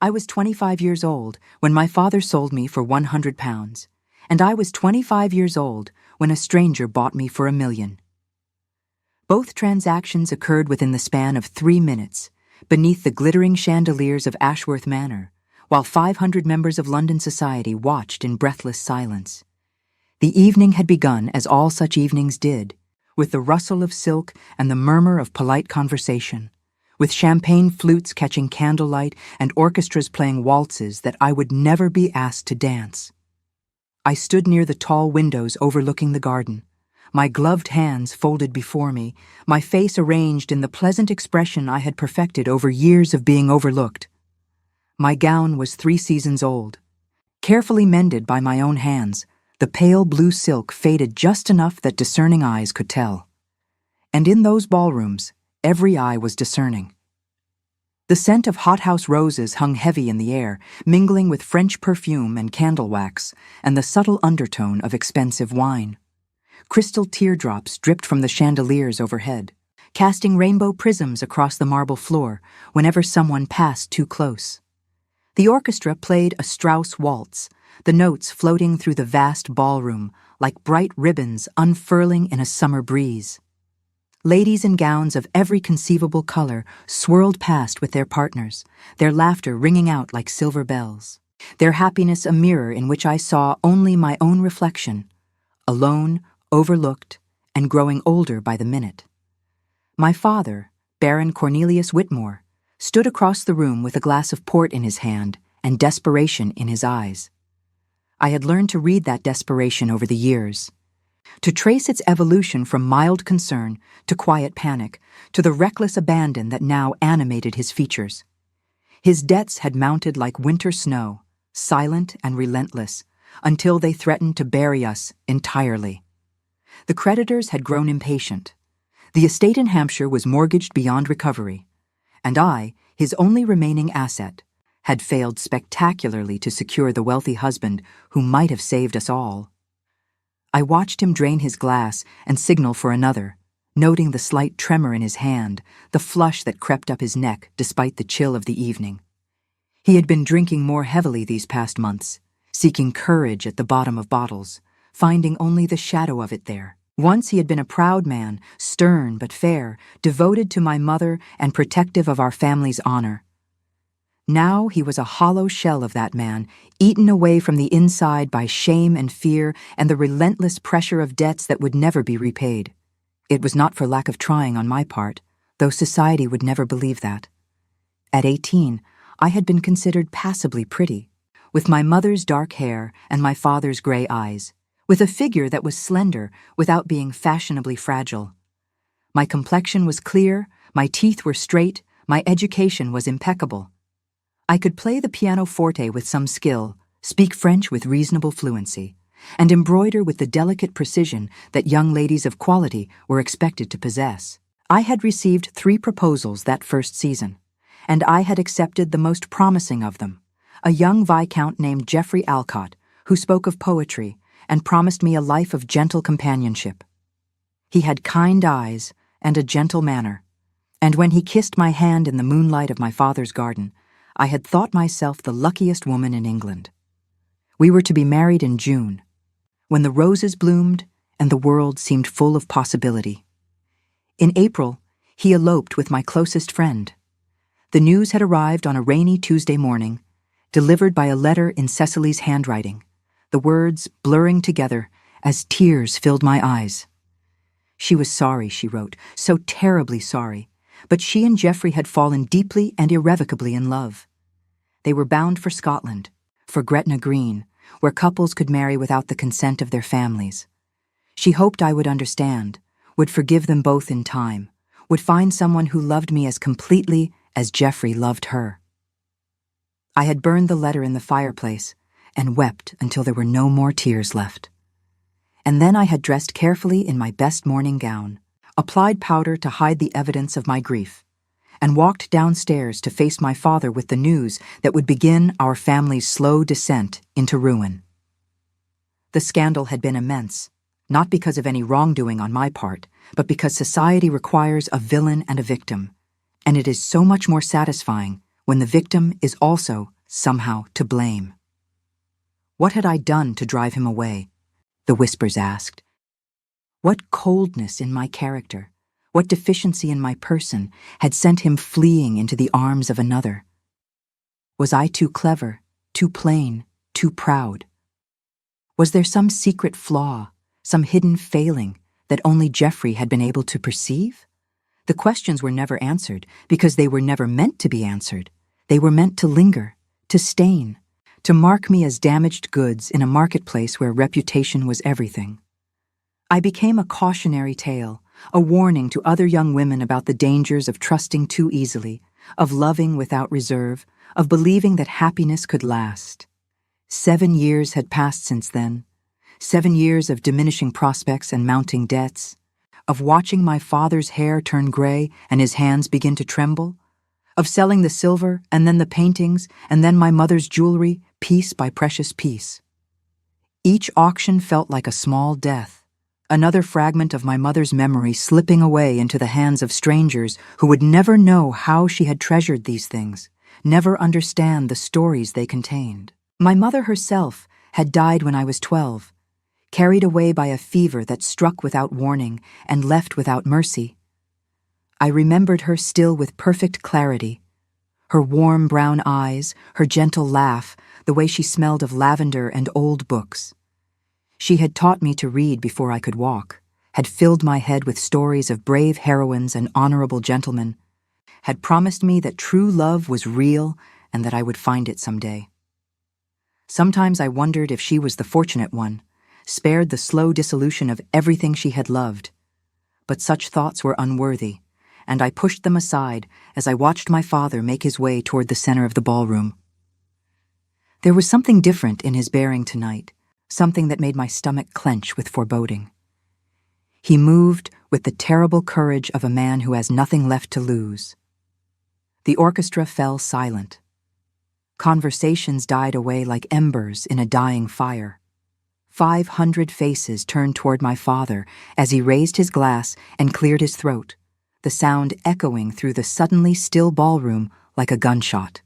I was 25 years old when my father sold me for £100, and I was 25 years old when a stranger bought me for £1 million. Both transactions occurred within the span of 3 minutes, beneath the glittering chandeliers of Ashworth Manor, while 500 members of London society watched in breathless silence. The evening had begun as all such evenings did, with the rustle of silk and the murmur of polite conversation, with champagne flutes catching candlelight and orchestras playing waltzes that I would never be asked to dance. I stood near the tall windows overlooking the garden, my gloved hands folded before me, my face arranged in the pleasant expression I had perfected over years of being overlooked. My gown was 3 seasons old. Carefully mended by my own hands, the pale blue silk faded just enough that discerning eyes could tell. And in those ballrooms, every eye was discerning. The scent of hothouse roses hung heavy in the air, mingling with French perfume and candle wax, and the subtle undertone of expensive wine. Crystal teardrops dripped from the chandeliers overhead, casting rainbow prisms across the marble floor whenever someone passed too close. The orchestra played a Strauss waltz, the notes floating through the vast ballroom like bright ribbons unfurling in a summer breeze. Ladies in gowns of every conceivable color swirled past with their partners, their laughter ringing out like silver bells, their happiness a mirror in which I saw only my own reflection, alone, overlooked, and growing older by the minute. My father, Baron Cornelius Whitmore, stood across the room with a glass of port in his hand and desperation in his eyes. I had learned to read that desperation over the years, to trace its evolution from mild concern to quiet panic, to the reckless abandon that now animated his features. His debts had mounted like winter snow, silent and relentless, until they threatened to bury us entirely. The creditors had grown impatient. The estate in Hampshire was mortgaged beyond recovery, and I, his only remaining asset, had failed spectacularly to secure the wealthy husband who might have saved us all. I watched him drain his glass and signal for another, noting the slight tremor in his hand, the flush that crept up his neck despite the chill of the evening. He had been drinking more heavily these past months, seeking courage at the bottom of bottles, finding only the shadow of it there. Once he had been a proud man, stern but fair, devoted to my mother and protective of our family's honor. Now he was a hollow shell of that man, eaten away from the inside by shame and fear and the relentless pressure of debts that would never be repaid. It was not for lack of trying on my part, though society would never believe that. At 18, I had been considered passably pretty, with my mother's dark hair and my father's gray eyes, with a figure that was slender without being fashionably fragile. My complexion was clear, my teeth were straight, my education was impeccable. I could play the pianoforte with some skill, speak French with reasonable fluency, and embroider with the delicate precision that young ladies of quality were expected to possess. I had received 3 proposals that first season, and I had accepted the most promising of them, a young viscount named Geoffrey Alcott, who spoke of poetry and promised me a life of gentle companionship. He had kind eyes and a gentle manner, and when he kissed my hand in the moonlight of my father's garden, I had thought myself the luckiest woman in England. We were to be married in June, when the roses bloomed and the world seemed full of possibility. In April, he eloped with my closest friend. The news had arrived on a rainy Tuesday morning, delivered by a letter in Cecily's handwriting, the words blurring together as tears filled my eyes. She was sorry, she wrote, so terribly sorry, but she and Geoffrey had fallen deeply and irrevocably in love. They were bound for Scotland, for Gretna Green, where couples could marry without the consent of their families. She hoped I would understand, would forgive them both in time, would find someone who loved me as completely as Geoffrey loved her. I had burned the letter in the fireplace and wept until there were no more tears left. And then I had dressed carefully in my best morning gown, applied powder to hide the evidence of my grief, and walked downstairs to face my father with the news that would begin our family's slow descent into ruin. The scandal had been immense, not because of any wrongdoing on my part, but because society requires a villain and a victim, and it is so much more satisfying when the victim is also somehow to blame. What had I done to drive him away? The whispers asked. What coldness in my character, what deficiency in my person had sent him fleeing into the arms of another? Was I too clever, too plain, too proud? Was there some secret flaw, some hidden failing that only Geoffrey had been able to perceive? The questions were never answered because they were never meant to be answered. They were meant to linger, to stain, to mark me as damaged goods in a marketplace where reputation was everything. I became a cautionary tale, a warning to other young women about the dangers of trusting too easily, of loving without reserve, of believing that happiness could last. 7 years had passed since then. 7 years of diminishing prospects and mounting debts, of watching my father's hair turn gray and his hands begin to tremble, of selling the silver and then the paintings and then my mother's jewelry piece by precious piece. Each auction felt like a small death, another fragment of my mother's memory slipping away into the hands of strangers who would never know how she had treasured these things, never understand the stories they contained. My mother herself had died when I was 12, carried away by a fever that struck without warning and left without mercy. I remembered her still with perfect clarity. Her warm brown eyes, her gentle laugh, the way she smelled of lavender and old books. She had taught me to read before I could walk, had filled my head with stories of brave heroines and honorable gentlemen, had promised me that true love was real and that I would find it someday. Sometimes I wondered if she was the fortunate one, spared the slow dissolution of everything she had loved. But such thoughts were unworthy, and I pushed them aside as I watched my father make his way toward the center of the ballroom. There was something different in his bearing tonight, something that made my stomach clench with foreboding. He moved with the terrible courage of a man who has nothing left to lose. The orchestra fell silent. Conversations died away like embers in a dying fire. 500 faces turned toward my father as he raised his glass and cleared his throat, the sound echoing through the suddenly still ballroom like a gunshot.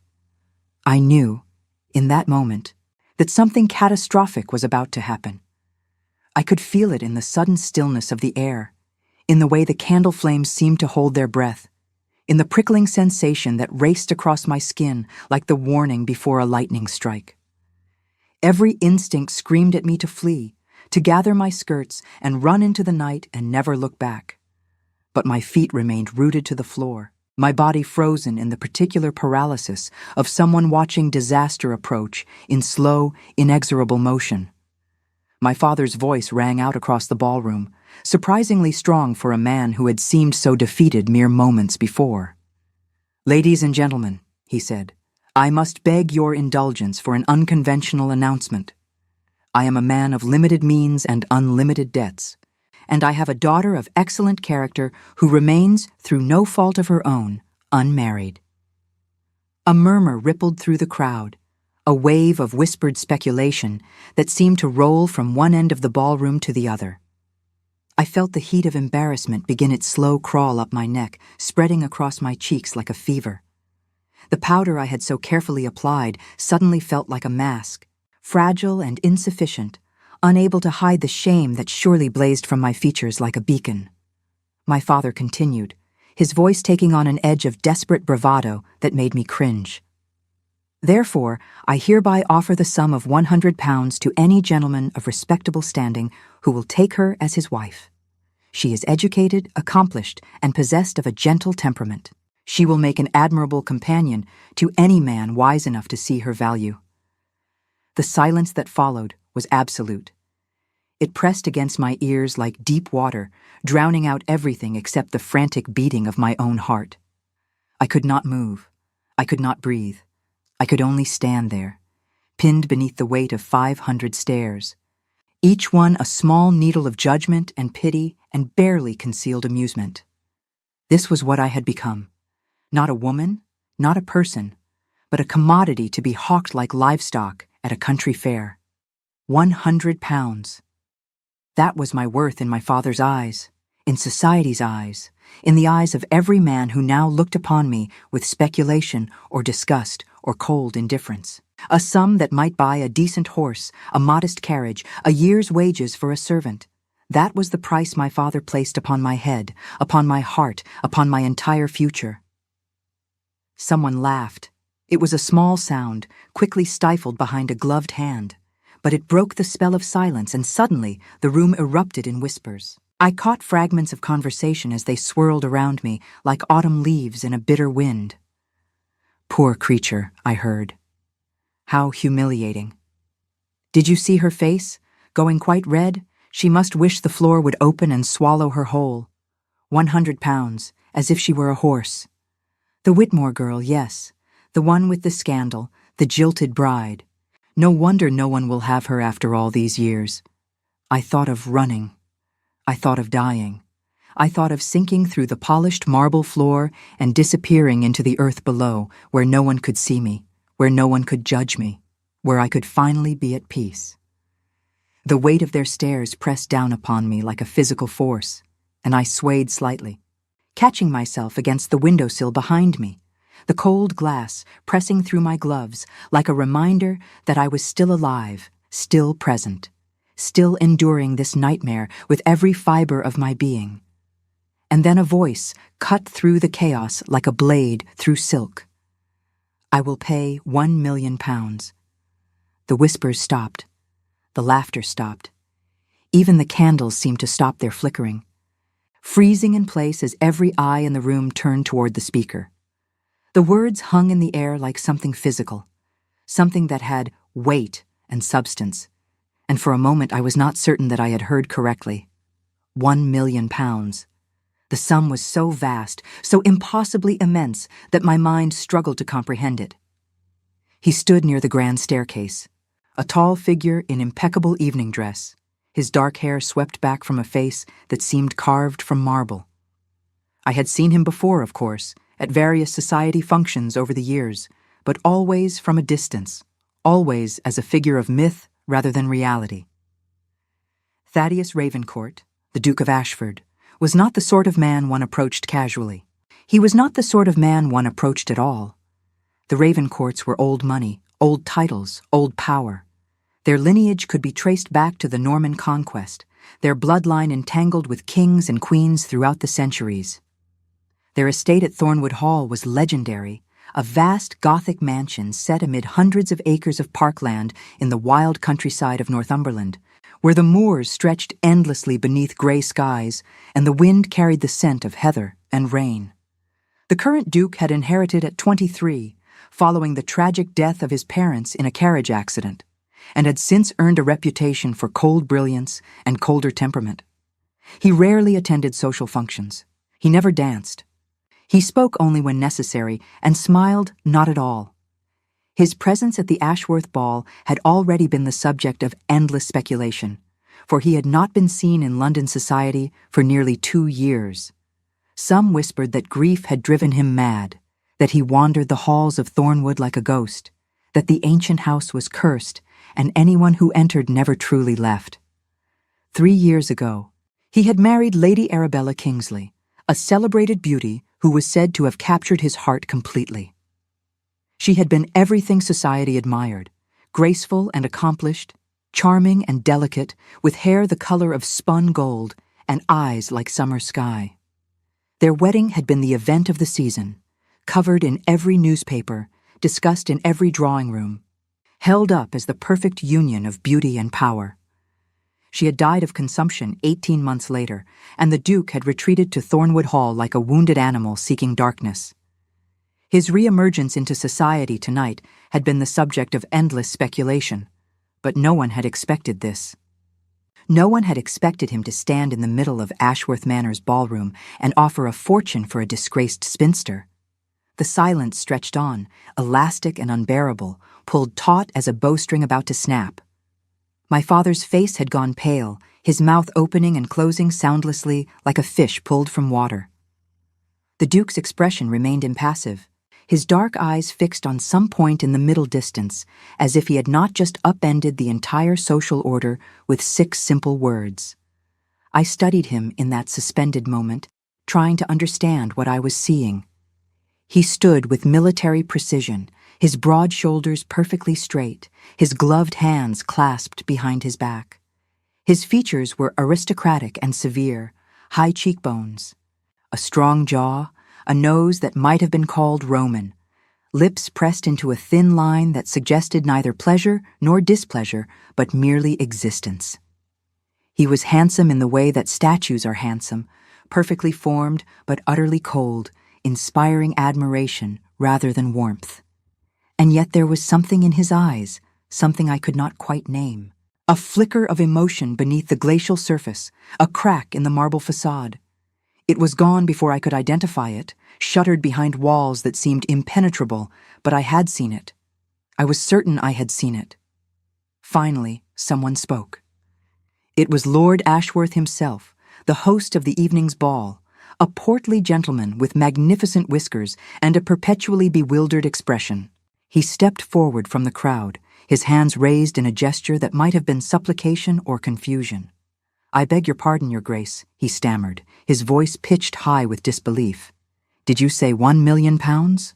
I knew, in that moment, that something catastrophic was about to happen. I could feel it in the sudden stillness of the air, in the way the candle flames seemed to hold their breath, in the prickling sensation that raced across my skin like the warning before a lightning strike. Every instinct screamed at me to flee, to gather my skirts and run into the night and never look back. But my feet remained rooted to the floor, my body frozen in the particular paralysis of someone watching disaster approach in slow, inexorable motion. My father's voice rang out across the ballroom, surprisingly strong for a man who had seemed so defeated mere moments before. "Ladies and gentlemen," he said, "I must beg your indulgence for an unconventional announcement. I am a man of limited means and unlimited debts, and I have a daughter of excellent character who remains, through no fault of her own, unmarried." A murmur rippled through the crowd, a wave of whispered speculation that seemed to roll from one end of the ballroom to the other. I felt the heat of embarrassment begin its slow crawl up my neck, spreading across my cheeks like a fever. The powder I had so carefully applied suddenly felt like a mask, fragile and insufficient, unable to hide the shame that surely blazed from my features like a beacon. My father continued, his voice taking on an edge of desperate bravado that made me cringe. "Therefore, I hereby offer the sum of £100 to any gentleman of respectable standing who will take her as his wife. She is educated, accomplished, and possessed of a gentle temperament. She will make an admirable companion to any man wise enough to see her value." The silence that followed was absolute. It pressed against my ears like deep water, drowning out everything except the frantic beating of my own heart. I could not move. I could not breathe. I could only stand there, pinned beneath the weight of 500 stares, each one a small needle of judgment and pity and barely concealed amusement. This was what I had become. Not a woman, not a person, but a commodity to be hawked like livestock at a country fair. £100. That was my worth in my father's eyes. In society's eyes, in the eyes of every man who now looked upon me with speculation or disgust or cold indifference. A sum that might buy a decent horse, a modest carriage, a year's wages for a servant. That was the price my father placed upon my head, upon my heart, upon my entire future. Someone laughed. It was a small sound, quickly stifled behind a gloved hand. But it broke the spell of silence, and suddenly the room erupted in whispers. I caught fragments of conversation as they swirled around me like autumn leaves in a bitter wind. "Poor creature," I heard. "How humiliating. Did you see her face? Going quite red? She must wish the floor would open and swallow her whole. 100 pounds, as if she were a horse. The Whitmore girl, yes. The one with the scandal, the jilted bride. No wonder no one will have her after all these years." I thought of running. I thought of dying. I thought of sinking through the polished marble floor and disappearing into the earth below, where no one could see me, where no one could judge me, where I could finally be at peace. The weight of their stares pressed down upon me like a physical force, and I swayed slightly, catching myself against the windowsill behind me, the cold glass pressing through my gloves like a reminder that I was still alive, still present, still enduring this nightmare with every fiber of my being. And then a voice cut through the chaos like a blade through silk. "I will pay 1,000,000 pounds. The whispers stopped. The laughter stopped. Even the candles seemed to stop their flickering, freezing in place as every eye in the room turned toward the speaker. The words hung in the air like something physical, something that had weight and substance, and for a moment I was not certain that I had heard correctly. 1,000,000 pounds. The sum was so vast, so impossibly immense, that my mind struggled to comprehend it. He stood near the grand staircase, a tall figure in impeccable evening dress, his dark hair swept back from a face that seemed carved from marble. I had seen him before, of course, at various society functions over the years, but always from a distance, always as a figure of myth rather than reality. Thaddeus Ravencourt, the Duke of Ashford, was not the sort of man one approached casually. He was not the sort of man one approached at all. The Ravencourts were old money, old titles, old power. Their lineage could be traced back to the Norman conquest, their bloodline entangled with kings and queens throughout the centuries. Their estate at Thornwood Hall was legendary, a vast Gothic mansion set amid hundreds of acres of parkland in the wild countryside of Northumberland, where the moors stretched endlessly beneath grey skies and the wind carried the scent of heather and rain. The current Duke had inherited at 23, following the tragic death of his parents in a carriage accident, and had since earned a reputation for cold brilliance and colder temperament. He rarely attended social functions. He never danced. He spoke only when necessary and smiled not at all. His presence at the Ashworth ball had already been the subject of endless speculation, for he had not been seen in London society for nearly 2 years. Some whispered that grief had driven him mad, that he wandered the halls of Thornwood like a ghost, that the ancient house was cursed, and anyone who entered never truly left. 3 years ago, he had married Lady Arabella Kingsley, a celebrated beauty who was said to have captured his heart completely. She had been everything society admired, graceful and accomplished, charming and delicate, with hair the color of spun gold and eyes like summer sky. Their wedding had been the event of the season, covered in every newspaper, discussed in every drawing room, held up as the perfect union of beauty and power. She had died of consumption 18 months later, and the Duke had retreated to Thornwood Hall like a wounded animal seeking darkness. His re-emergence into society tonight had been the subject of endless speculation, but no one had expected this. No one had expected him to stand in the middle of Ashworth Manor's ballroom and offer a fortune for a disgraced spinster. The silence stretched on, elastic and unbearable, pulled taut as a bowstring about to snap. My father's face had gone pale, his mouth opening and closing soundlessly like a fish pulled from water. The Duke's expression remained impassive, his dark eyes fixed on some point in the middle distance, as if he had not just upended the entire social order with 6 simple words. I studied him in that suspended moment, trying to understand what I was seeing. He stood with military precision, his broad shoulders perfectly straight, his gloved hands clasped behind his back. His features were aristocratic and severe, high cheekbones, a strong jaw, a nose that might have been called Roman, lips pressed into a thin line that suggested neither pleasure nor displeasure, but merely existence. He was handsome in the way that statues are handsome, perfectly formed but utterly cold, inspiring admiration rather than warmth. And yet there was something in his eyes, something I could not quite name. A flicker of emotion beneath the glacial surface, a crack in the marble facade. It was gone before I could identify it, shuttered behind walls that seemed impenetrable, but I had seen it. I was certain I had seen it. Finally, someone spoke. It was Lord Ashworth himself, the host of the evening's ball, a portly gentleman with magnificent whiskers and a perpetually bewildered expression. He stepped forward from the crowd, his hands raised in a gesture that might have been supplication or confusion. "I beg your pardon, Your Grace," he stammered, his voice pitched high with disbelief. "Did you say £1,000,000?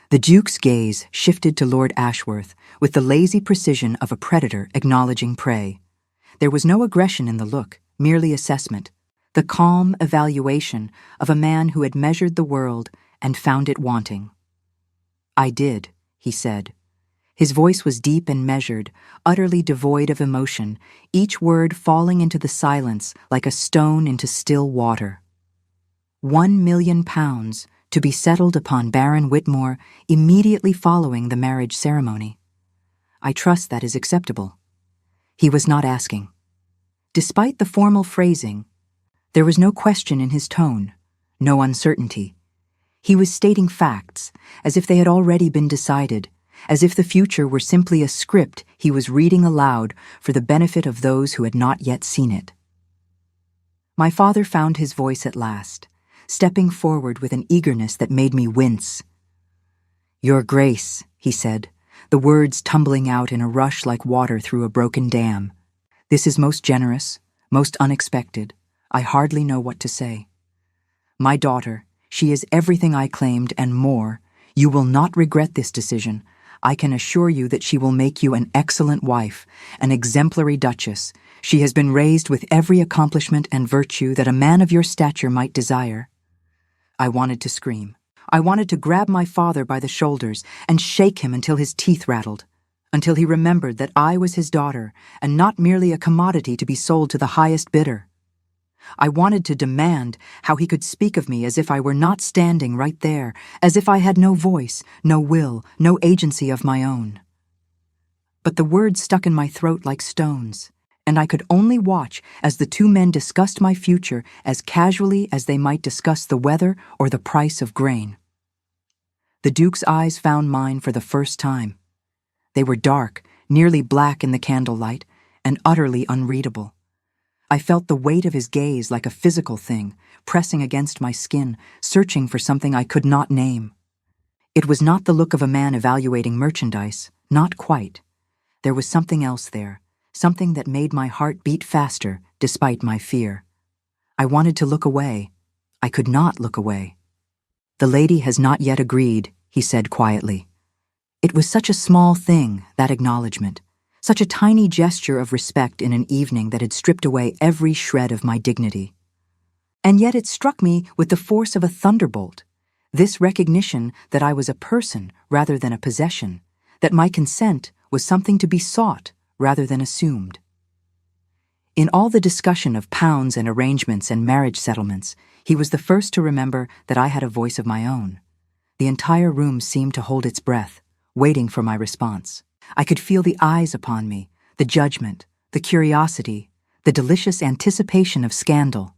The Duke's gaze shifted to Lord Ashworth with the lazy precision of a predator acknowledging prey. There was no aggression in the look, merely assessment, the calm evaluation of a man who had measured the world and found it wanting. "I did," he said. His voice was deep and measured, utterly devoid of emotion, each word falling into the silence like a stone into still water. £1,000,000 to be settled upon Baron Whitmore immediately following the marriage ceremony. I trust that is acceptable. He was not asking. Despite the formal phrasing, there was no question in his tone, no uncertainty. He was stating facts, as if they had already been decided, as if the future were simply a script he was reading aloud for the benefit of those who had not yet seen it. My father found his voice at last, stepping forward with an eagerness that made me wince. "Your Grace," he said, the words tumbling out in a rush like water through a broken dam. "This is most generous, most unexpected. I hardly know what to say. My daughter, she is everything I claimed and more. You will not regret this decision. I can assure you that she will make you an excellent wife, an exemplary duchess. She has been raised with every accomplishment and virtue that a man of your stature might desire." I wanted to scream. I wanted to grab my father by the shoulders and shake him until his teeth rattled, until he remembered that I was his daughter and not merely a commodity to be sold to the highest bidder. I wanted to demand how he could speak of me as if I were not standing right there, as if I had no voice, no will, no agency of my own. But the words stuck in my throat like stones, and I could only watch as the two men discussed my future as casually as they might discuss the weather or the price of grain. The Duke's eyes found mine for the first time. They were dark, nearly black in the candlelight, and utterly unreadable. I felt the weight of his gaze like a physical thing, pressing against my skin, searching for something I could not name. It was not the look of a man evaluating merchandise, not quite. There was something else there, something that made my heart beat faster despite my fear. I wanted to look away. I could not look away. "The lady has not yet agreed," he said quietly. It was such a small thing, that acknowledgement. Such a tiny gesture of respect in an evening that had stripped away every shred of my dignity. And yet it struck me with the force of a thunderbolt, this recognition that I was a person rather than a possession, that my consent was something to be sought rather than assumed. In all the discussion of pounds and arrangements and marriage settlements, he was the first to remember that I had a voice of my own. The entire room seemed to hold its breath, waiting for my response. I could feel the eyes upon me, the judgment, the curiosity, the delicious anticipation of scandal.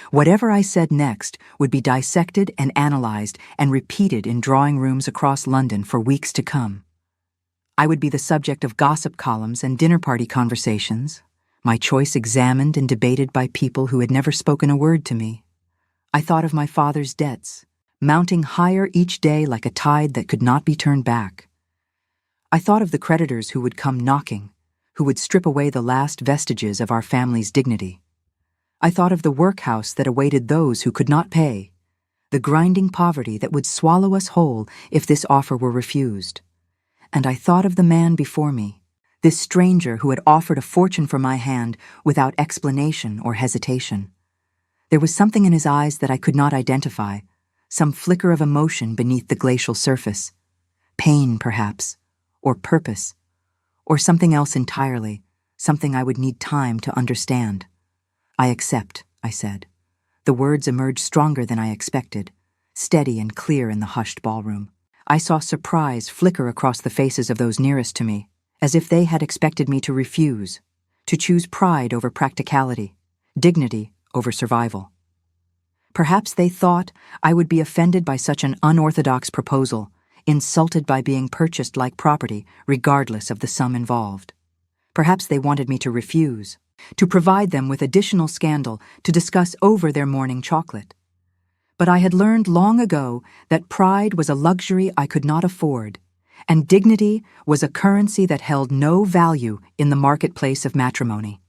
Whatever I said next would be dissected and analyzed and repeated in drawing rooms across London for weeks to come. I would be the subject of gossip columns and dinner party conversations, my choice examined and debated by people who had never spoken a word to me. I thought of my father's debts, mounting higher each day like a tide that could not be turned back. I thought of the creditors who would come knocking, who would strip away the last vestiges of our family's dignity. I thought of the workhouse that awaited those who could not pay, the grinding poverty that would swallow us whole if this offer were refused. And I thought of the man before me, this stranger who had offered a fortune for my hand without explanation or hesitation. There was something in his eyes that I could not identify, some flicker of emotion beneath the glacial surface. Pain, perhaps, or purpose, or something else entirely, something I would need time to understand. I accept, I said. The words emerged stronger than I expected, steady and clear in the hushed ballroom. I saw surprise flicker across the faces of those nearest to me, as if they had expected me to refuse, to choose pride over practicality, dignity over survival. Perhaps they thought I would be offended by such an unorthodox proposal, insulted by being purchased like property, regardless of the sum involved. Perhaps they wanted me to refuse, to provide them with additional scandal to discuss over their morning chocolate. But I had learned long ago that pride was a luxury I could not afford, and dignity was a currency that held no value in the marketplace of matrimony.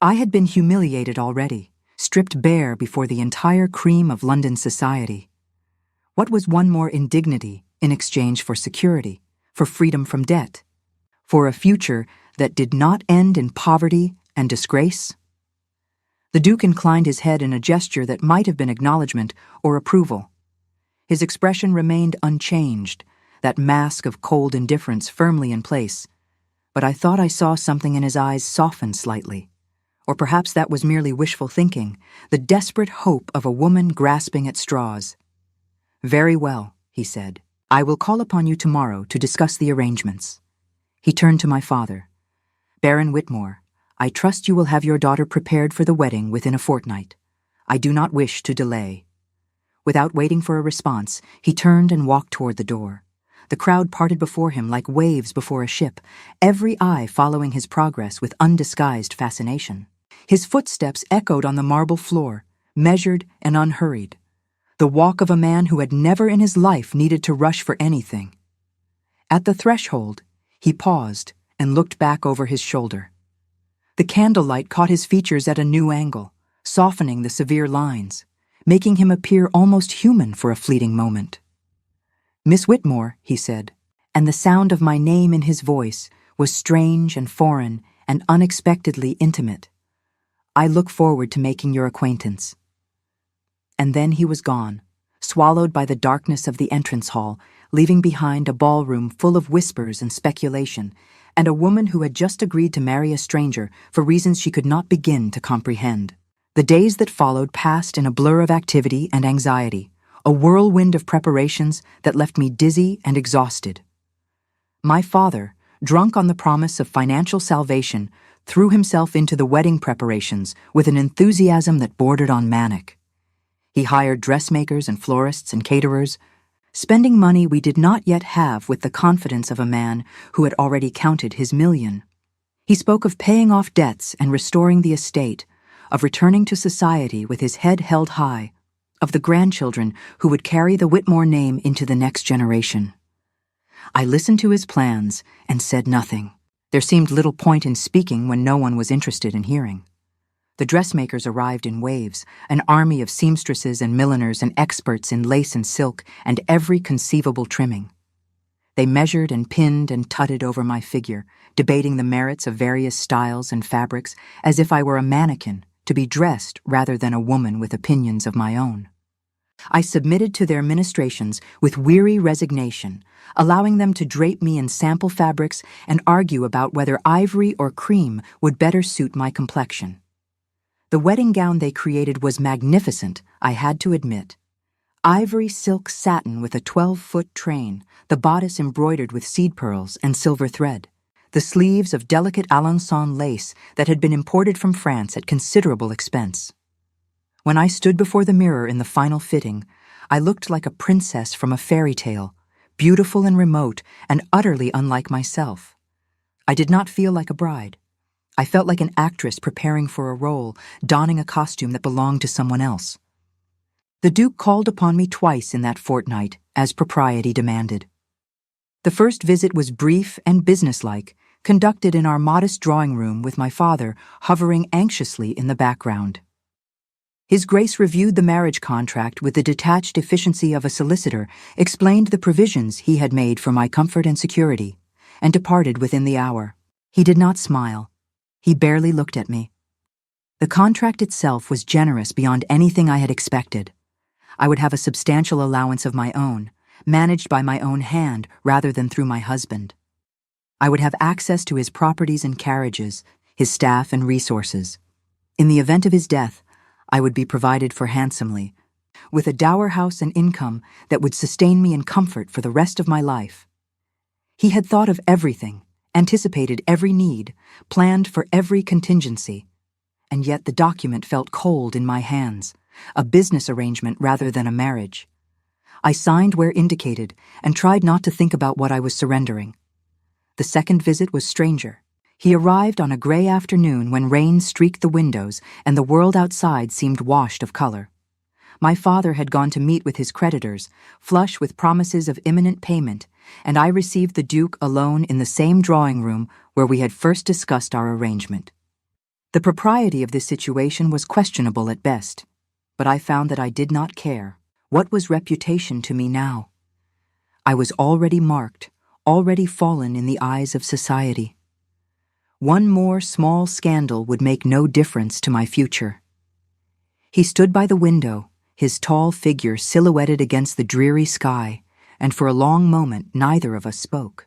I had been humiliated already, stripped bare before the entire cream of London society. What was one more indignity in exchange for security, for freedom from debt, for a future that did not end in poverty and disgrace? The Duke inclined his head in a gesture that might have been acknowledgement or approval. His expression remained unchanged, that mask of cold indifference firmly in place, but I thought I saw something in his eyes soften slightly. Or perhaps that was merely wishful thinking, the desperate hope of a woman grasping at straws. "Very well," he said. "I will call upon you tomorrow to discuss the arrangements." He turned to my father. "Baron Whitmore, I trust you will have your daughter prepared for the wedding within a fortnight. I do not wish to delay." Without waiting for a response, he turned and walked toward the door. The crowd parted before him like waves before a ship, every eye following his progress with undisguised fascination. His footsteps echoed on the marble floor, measured and unhurried, the walk of a man who had never in his life needed to rush for anything. At the threshold, he paused and looked back over his shoulder. The candlelight caught his features at a new angle, softening the severe lines, making him appear almost human for a fleeting moment. "Miss Whitmore," he said, and the sound of my name in his voice was strange and foreign and unexpectedly intimate. "I look forward to making your acquaintance." And then he was gone, swallowed by the darkness of the entrance hall, leaving behind a ballroom full of whispers and speculation, and a woman who had just agreed to marry a stranger for reasons she could not begin to comprehend. The days that followed passed in a blur of activity and anxiety, a whirlwind of preparations that left me dizzy and exhausted. My father, drunk on the promise of financial salvation, threw himself into the wedding preparations with an enthusiasm that bordered on manic. He hired dressmakers and florists and caterers, spending money we did not yet have with the confidence of a man who had already counted his million. He spoke of paying off debts and restoring the estate, of returning to society with his head held high, of the grandchildren who would carry the Whitmore name into the next generation. I listened to his plans and said nothing. There seemed little point in speaking when no one was interested in hearing. The dressmakers arrived in waves, an army of seamstresses and milliners and experts in lace and silk and every conceivable trimming. They measured and pinned and tutted over my figure, debating the merits of various styles and fabrics as if I were a mannequin, to be dressed rather than a woman with opinions of my own. I submitted to their ministrations with weary resignation, allowing them to drape me in sample fabrics and argue about whether ivory or cream would better suit my complexion. The wedding gown they created was magnificent, I had to admit. Ivory silk satin with a 12-foot train, the bodice embroidered with seed pearls and silver thread, the sleeves of delicate Alençon lace that had been imported from France at considerable expense. When I stood before the mirror in the final fitting, I looked like a princess from a fairy tale, beautiful and remote and utterly unlike myself. I did not feel like a bride. I felt like an actress preparing for a role, donning a costume that belonged to someone else. The Duke called upon me twice in that fortnight, as propriety demanded. The first visit was brief and businesslike, conducted in our modest drawing room with my father hovering anxiously in the background. His Grace reviewed the marriage contract with the detached efficiency of a solicitor, explained the provisions he had made for my comfort and security, and departed within the hour. He did not smile. He barely looked at me. The contract itself was generous beyond anything I had expected. I would have a substantial allowance of my own, managed by my own hand rather than through my husband. I would have access to his properties and carriages, his staff and resources. In the event of his death, I would be provided for handsomely, with a dower house and income that would sustain me in comfort for the rest of my life. He had thought of everything, anticipated every need, planned for every contingency, and yet the document felt cold in my hands, a business arrangement rather than a marriage. I signed where indicated and tried not to think about what I was surrendering. The second visit was stranger. He arrived on a gray afternoon when rain streaked the windows and the world outside seemed washed of color. My father had gone to meet with his creditors, flush with promises of imminent payment, and I received the Duke alone in the same drawing room where we had first discussed our arrangement. The propriety of this situation was questionable at best, but I found that I did not care. What was reputation to me now? I was already marked, already fallen in the eyes of society. One more small scandal would make no difference to my future. He stood by the window, his tall figure silhouetted against the dreary sky, and for a long moment neither of us spoke.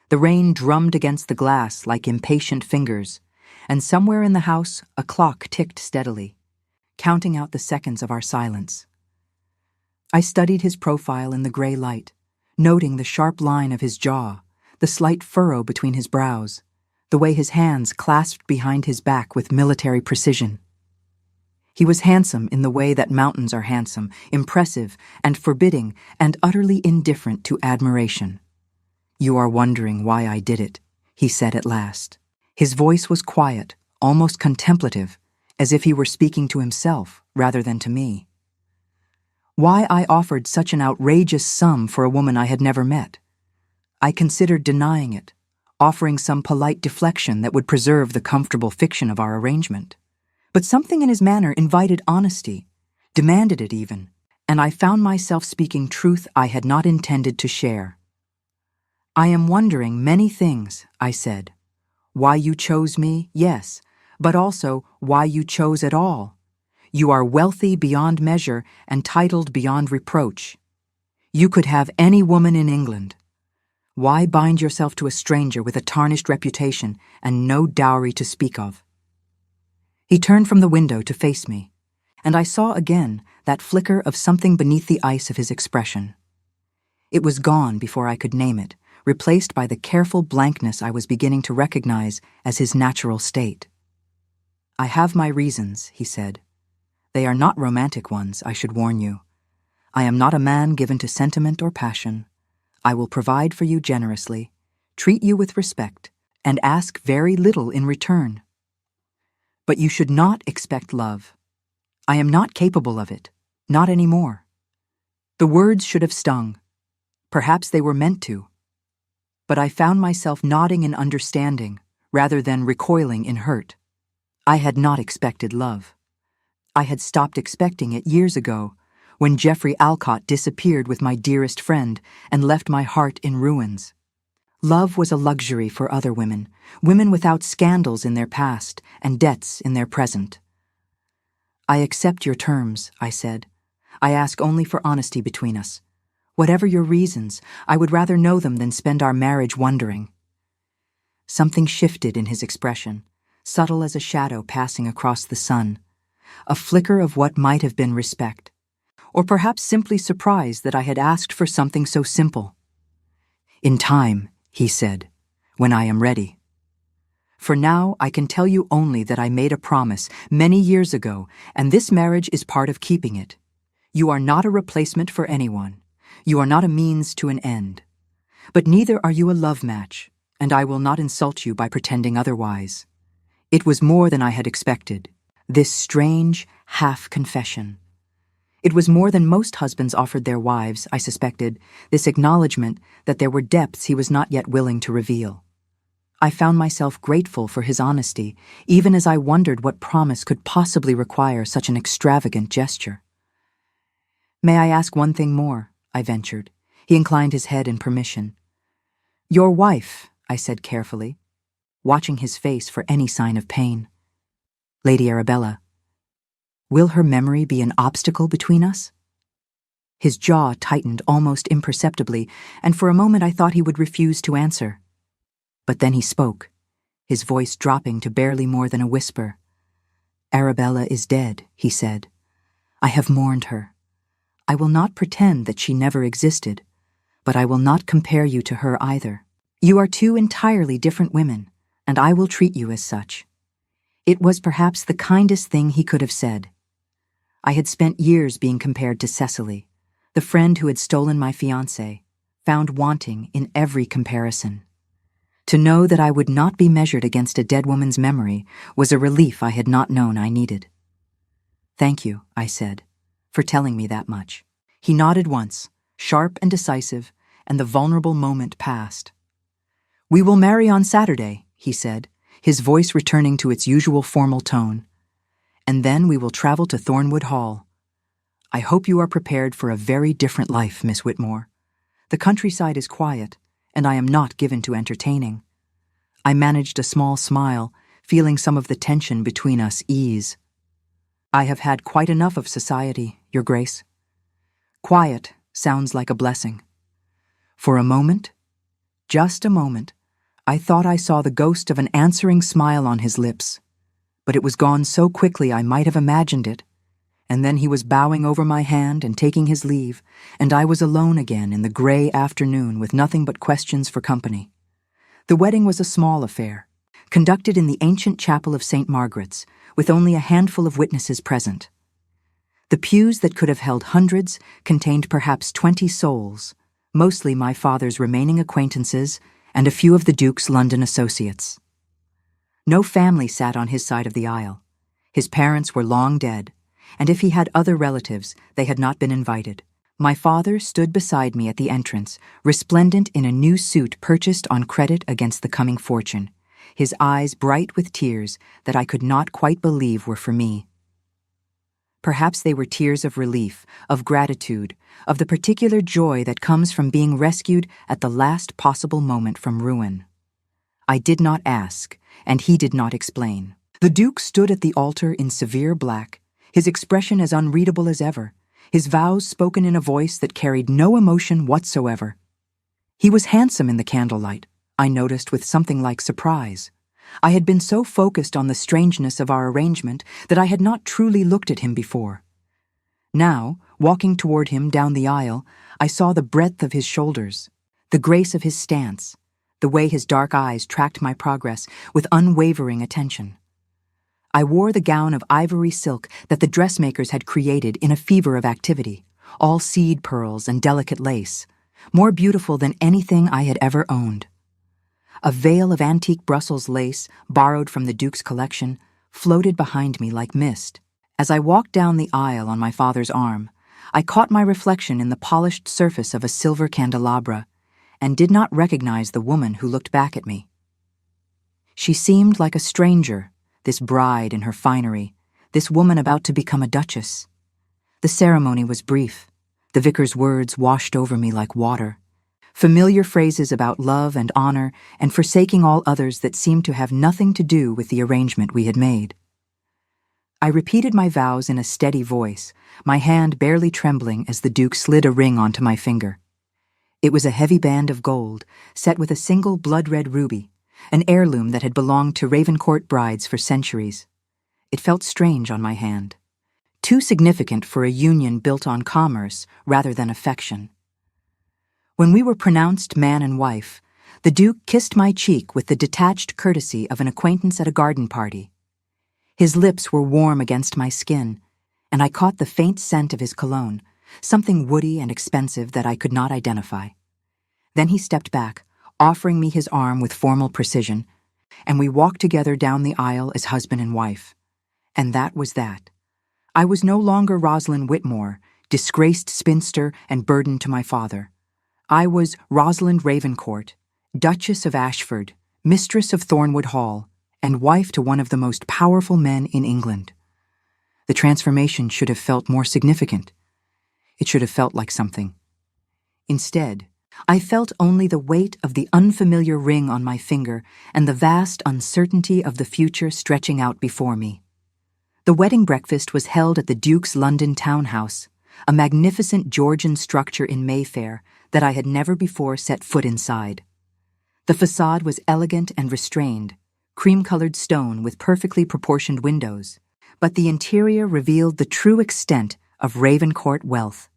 The rain drummed against the glass like impatient fingers, and somewhere in the house a clock ticked steadily, counting out the seconds of our silence. I studied his profile in the gray light, noting the sharp line of his jaw, the slight furrow between his brows, the way his hands clasped behind his back with military precision. He was handsome in the way that mountains are handsome, impressive and forbidding and utterly indifferent to admiration. "You are wondering why I did it," he said at last. His voice was quiet, almost contemplative, as if he were speaking to himself rather than to me. Why I offered such an outrageous sum for a woman I had never met. I considered denying it, offering some polite deflection that would preserve the comfortable fiction of our arrangement. But something in his manner invited honesty, demanded it even, and I found myself speaking truth I had not intended to share. "I am wondering many things," I said. "Why you chose me, yes, but also why you chose at all. You are wealthy beyond measure and titled beyond reproach. You could have any woman in England. Why bind yourself to a stranger with a tarnished reputation and no dowry to speak of?" He turned from the window to face me, and I saw again that flicker of something beneath the ice of his expression. It was gone before I could name it, replaced by the careful blankness I was beginning to recognize as his natural state. "I have my reasons," he said. "They are not romantic ones, I should warn you. I am not a man given to sentiment or passion. I will provide for you generously, treat you with respect, and ask very little in return. But you should not expect love. I am not capable of it, not anymore." The words should have stung. Perhaps they were meant to. But I found myself nodding in understanding, rather than recoiling in hurt. I had not expected love. I had stopped expecting it years ago, when Geoffrey Alcott disappeared with my dearest friend and left my heart in ruins. Love was a luxury for other women, women without scandals in their past and debts in their present. "I accept your terms," I said. "I ask only for honesty between us. Whatever your reasons, I would rather know them than spend our marriage wondering." Something shifted in his expression, subtle as a shadow passing across the sun, a flicker of what might have been respect, or perhaps simply surprise that I had asked for something so simple. "In time," he said, "when I am ready. For now, I can tell you only that I made a promise many years ago, and this marriage is part of keeping it. You are not a replacement for anyone. You are not a means to an end. But neither are you a love match, and I will not insult you by pretending otherwise." It was more than I had expected, this strange half-confession. It was more than most husbands offered their wives, I suspected, this acknowledgement that there were depths he was not yet willing to reveal. I found myself grateful for his honesty, even as I wondered what promise could possibly require such an extravagant gesture. "May I ask one thing more?" I ventured. He inclined his head in permission. "Your wife," I said carefully, watching his face for any sign of pain. "Lady Arabella, will her memory be an obstacle between us?" His jaw tightened almost imperceptibly, and for a moment I thought he would refuse to answer. But then he spoke, his voice dropping to barely more than a whisper. "Arabella is dead," he said. "I have mourned her. I will not pretend that she never existed, but I will not compare you to her either. You are two entirely different women, and I will treat you as such." It was perhaps the kindest thing he could have said. I had spent years being compared to Cecily, the friend who had stolen my fiancé, found wanting in every comparison. To know that I would not be measured against a dead woman's memory was a relief I had not known I needed. "Thank you," I said, "for telling me that much." He nodded once, sharp and decisive, and the vulnerable moment passed. "We will marry on Saturday," he said, his voice returning to its usual formal tone. "And then we will travel to Thornwood Hall. I hope you are prepared for a very different life, Miss Whitmore. The countryside is quiet, and I am not given to entertaining." I managed a small smile, feeling some of the tension between us ease. "I have had quite enough of society, Your Grace. Quiet sounds like a blessing." For a moment, just a moment, I thought I saw the ghost of an answering smile on his lips, but it was gone so quickly I might have imagined it, and then he was bowing over my hand and taking his leave, and I was alone again in the gray afternoon with nothing but questions for company. The wedding was a small affair, conducted in the ancient chapel of St. Margaret's, with only a handful of witnesses present. The pews that could have held hundreds contained perhaps 20 souls, mostly my father's remaining acquaintances and a few of the Duke's London associates. No family sat on his side of the aisle. His parents were long dead, and if he had other relatives, they had not been invited. My father stood beside me at the entrance, resplendent in a new suit purchased on credit against the coming fortune, his eyes bright with tears that I could not quite believe were for me. Perhaps they were tears of relief, of gratitude, of the particular joy that comes from being rescued at the last possible moment from ruin. I did not ask, and he did not explain. The Duke stood at the altar in severe black, his expression as unreadable as ever, his vows spoken in a voice that carried no emotion whatsoever. He was handsome in the candlelight, I noticed with something like surprise. I had been so focused on the strangeness of our arrangement that I had not truly looked at him before. Now, walking toward him down the aisle, I saw the breadth of his shoulders, the grace of his stance, the way his dark eyes tracked my progress with unwavering attention. I wore the gown of ivory silk that the dressmakers had created in a fever of activity, all seed pearls and delicate lace, more beautiful than anything I had ever owned. A veil of antique Brussels lace, borrowed from the Duke's collection, floated behind me like mist. As I walked down the aisle on my father's arm, I caught my reflection in the polished surface of a silver candelabra, and did not recognize the woman who looked back at me. She seemed like a stranger, this bride in her finery, this woman about to become a duchess. The ceremony was brief. The vicar's words washed over me like water. Familiar phrases about love and honor and forsaking all others that seemed to have nothing to do with the arrangement we had made. I repeated my vows in a steady voice, my hand barely trembling as the Duke slid a ring onto my finger. It was a heavy band of gold, set with a single blood-red ruby, an heirloom that had belonged to Ravencourt brides for centuries. It felt strange on my hand, too significant for a union built on commerce rather than affection. When we were pronounced man and wife, the Duke kissed my cheek with the detached courtesy of an acquaintance at a garden party. His lips were warm against my skin, and I caught the faint scent of his cologne, something woody and expensive that I could not identify. Then he stepped back, offering me his arm with formal precision, and we walked together down the aisle as husband and wife. And that was that. I was no longer Rosalind Whitmore, disgraced spinster and burden to my father. I was Rosalind Ravencourt, Duchess of Ashford, mistress of Thornwood Hall, and wife to one of the most powerful men in England. The transformation should have felt more significant. It should have felt like something. Instead, I felt only the weight of the unfamiliar ring on my finger and the vast uncertainty of the future stretching out before me. The wedding breakfast was held at the Duke's London townhouse, a magnificent Georgian structure in Mayfair that I had never before set foot inside. The facade was elegant and restrained, cream-colored stone with perfectly proportioned windows, but the interior revealed the true extent of Ravencourt wealth.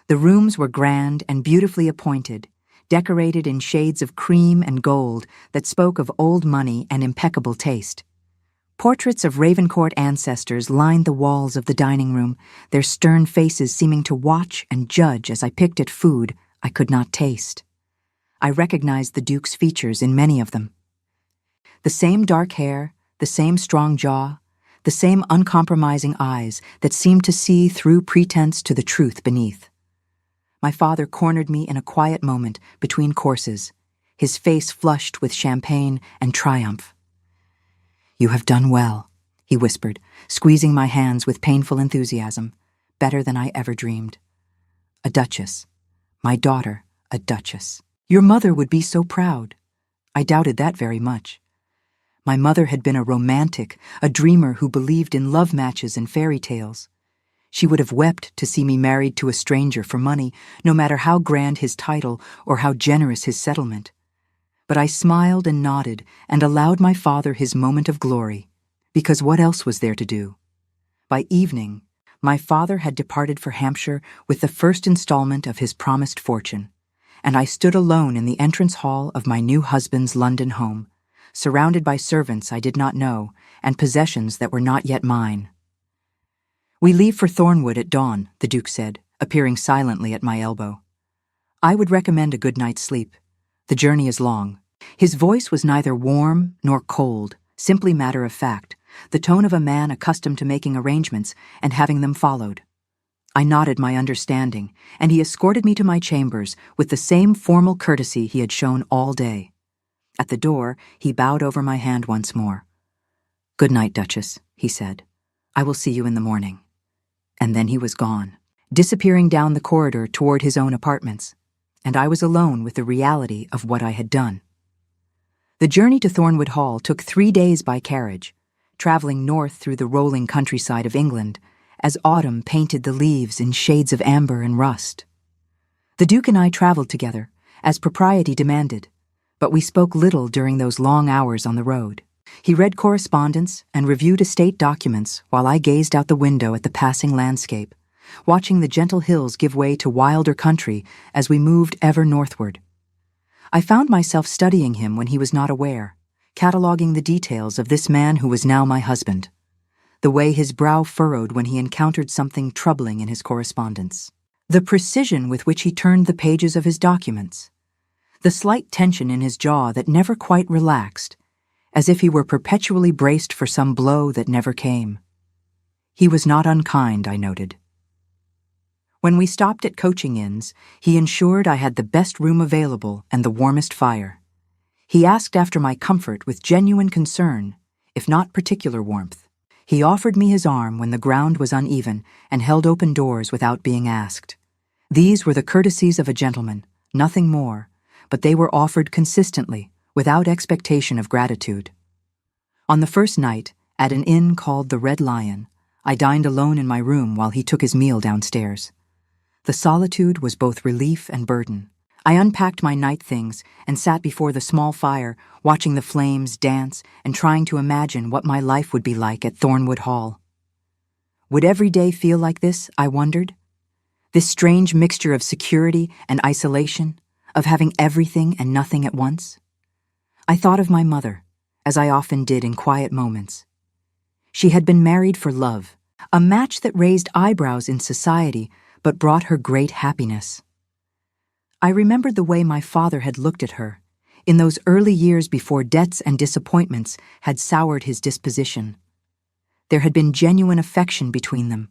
The rooms were grand and beautifully appointed, decorated in shades of cream and gold that spoke of old money and impeccable taste. Portraits of Ravencourt ancestors lined the walls of the dining room, their stern faces seeming to watch and judge as I picked at food I could not taste. I recognized the Duke's features in many of them. The same dark hair, the same strong jaw, the same uncompromising eyes that seemed to see through pretense to the truth beneath. My father cornered me in a quiet moment between courses, his face flushed with champagne and triumph. "You have done well," he whispered, squeezing my hands with painful enthusiasm, "better than I ever dreamed. A duchess. My daughter, a duchess. Your mother would be so proud." I doubted that very much. My mother had been a romantic, a dreamer who believed in love matches and fairy tales. She would have wept to see me married to a stranger for money, no matter how grand his title or how generous his settlement. But I smiled and nodded and allowed my father his moment of glory, because what else was there to do? By evening, my father had departed for Hampshire with the first installment of his promised fortune, and I stood alone in the entrance hall of my new husband's London home, surrounded by servants I did not know and possessions that were not yet mine. "We leave for Thornwood at dawn," the Duke said, appearing silently at my elbow. "I would recommend a good night's sleep. The journey is long." His voice was neither warm nor cold, simply matter of fact, the tone of a man accustomed to making arrangements and having them followed. I nodded my understanding, and he escorted me to my chambers with the same formal courtesy he had shown all day. At the door, he bowed over my hand once more. "Good night, Duchess," he said. "I will see you in the morning." And then he was gone, disappearing down the corridor toward his own apartments, and I was alone with the reality of what I had done. The journey to Thornwood Hall took 3 days by carriage, traveling north through the rolling countryside of England, as autumn painted the leaves in shades of amber and rust. The Duke and I traveled together, as propriety demanded, but we spoke little during those long hours on the road. He read correspondence and reviewed estate documents while I gazed out the window at the passing landscape, watching the gentle hills give way to wilder country as we moved ever northward. I found myself studying him when he was not aware, cataloging the details of this man who was now my husband, the way his brow furrowed when he encountered something troubling in his correspondence, the precision with which he turned the pages of his documents, the slight tension in his jaw that never quite relaxed, as if he were perpetually braced for some blow that never came. He was not unkind, I noted. When we stopped at coaching inns, he ensured I had the best room available and the warmest fire. He asked after my comfort with genuine concern, if not particular warmth. He offered me his arm when the ground was uneven and held open doors without being asked. These were the courtesies of a gentleman, nothing more, but they were offered consistently, without expectation of gratitude. On the first night, at an inn called the Red Lion, I dined alone in my room while he took his meal downstairs. The solitude was both relief and burden. I unpacked my night things and sat before the small fire, watching the flames dance and trying to imagine what my life would be like at Thornwood Hall. Would every day feel like this, I wondered? This strange mixture of security and isolation, of having everything and nothing at once? I thought of my mother, as I often did in quiet moments. She had been married for love, a match that raised eyebrows in society but brought her great happiness. I remembered the way my father had looked at her, in those early years before debts and disappointments had soured his disposition. There had been genuine affection between them,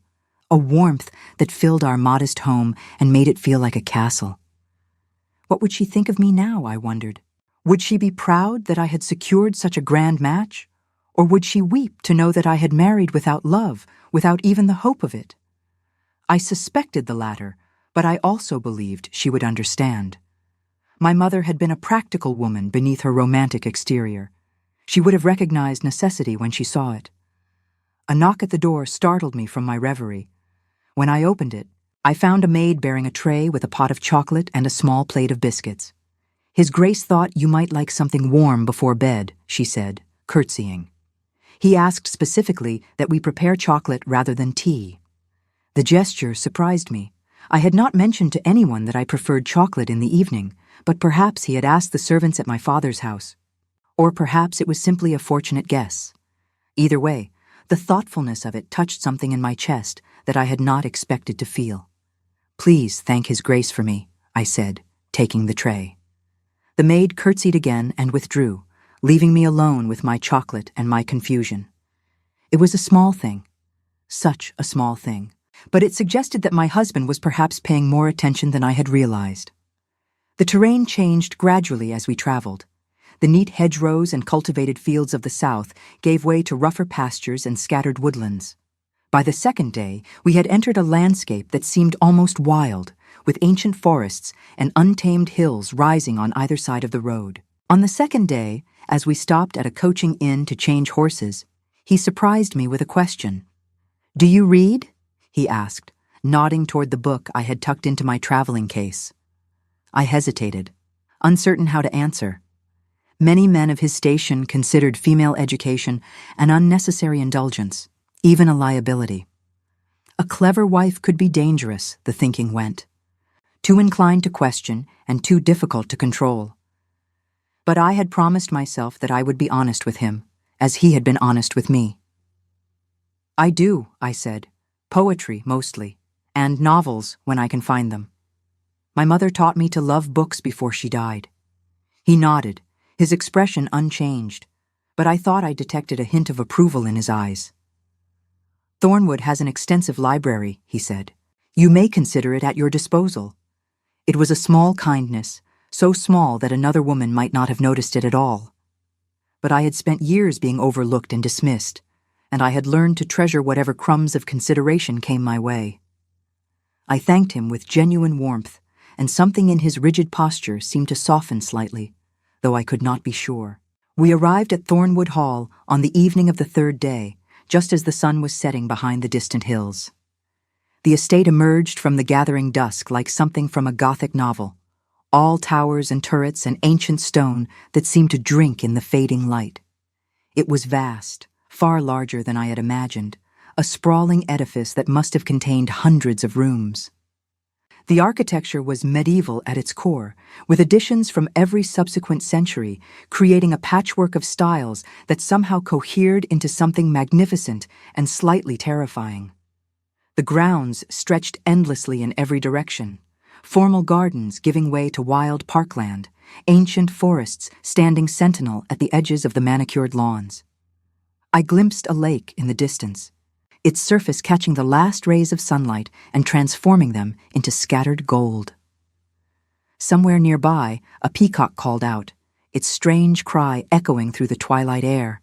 a warmth that filled our modest home and made it feel like a castle. What would she think of me now, I wondered? Would she be proud that I had secured such a grand match? Or would she weep to know that I had married without love, without even the hope of it? I suspected the latter, but I also believed she would understand. My mother had been a practical woman beneath her romantic exterior. She would have recognized necessity when she saw it. A knock at the door startled me from my reverie. When I opened it, I found a maid bearing a tray with a pot of chocolate and a small plate of biscuits. "His Grace thought you might like something warm before bed," she said, curtsying. "He asked specifically that we prepare chocolate rather than tea." The gesture surprised me. I had not mentioned to anyone that I preferred chocolate in the evening, but perhaps he had asked the servants at my father's house. Or perhaps it was simply a fortunate guess. Either way, the thoughtfulness of it touched something in my chest that I had not expected to feel. "Please thank His Grace for me," I said, taking the tray. The maid curtsied again and withdrew, leaving me alone with my chocolate and my confusion. It was a small thing, such a small thing, but it suggested that my husband was perhaps paying more attention than I had realized. The terrain changed gradually as we traveled. The neat hedgerows and cultivated fields of the south gave way to rougher pastures and scattered woodlands. By the second day, we had entered a landscape that seemed almost wild, with ancient forests and untamed hills rising on either side of the road. On the second day, as we stopped at a coaching inn to change horses, he surprised me with a question. "Do you read?" he asked, nodding toward the book I had tucked into my traveling case. I hesitated, uncertain how to answer. Many men of his station considered female education an unnecessary indulgence, even a liability. A clever wife could be dangerous, the thinking went. Too inclined to question and too difficult to control. But I had promised myself that I would be honest with him, as he had been honest with me. "I do," I said. "Poetry, mostly, and novels when I can find them. My mother taught me to love books before she died." He nodded, his expression unchanged, but I thought I detected a hint of approval in his eyes. "Thornwood has an extensive library," he said. "You may consider it at your disposal." It was a small kindness, so small that another woman might not have noticed it at all. But I had spent years being overlooked and dismissed, and I had learned to treasure whatever crumbs of consideration came my way. I thanked him with genuine warmth, and something in his rigid posture seemed to soften slightly, though I could not be sure. We arrived at Thornwood Hall on the evening of the third day, just as the sun was setting behind the distant hills. The estate emerged from the gathering dusk like something from a Gothic novel, all towers and turrets and ancient stone that seemed to drink in the fading light. It was vast, far larger than I had imagined, a sprawling edifice that must have contained hundreds of rooms. The architecture was medieval at its core, with additions from every subsequent century, creating a patchwork of styles that somehow cohered into something magnificent and slightly terrifying. The grounds stretched endlessly in every direction, formal gardens giving way to wild parkland, ancient forests standing sentinel at the edges of the manicured lawns. I glimpsed a lake in the distance, its surface catching the last rays of sunlight and transforming them into scattered gold. Somewhere nearby, a peacock called out, its strange cry echoing through the twilight air.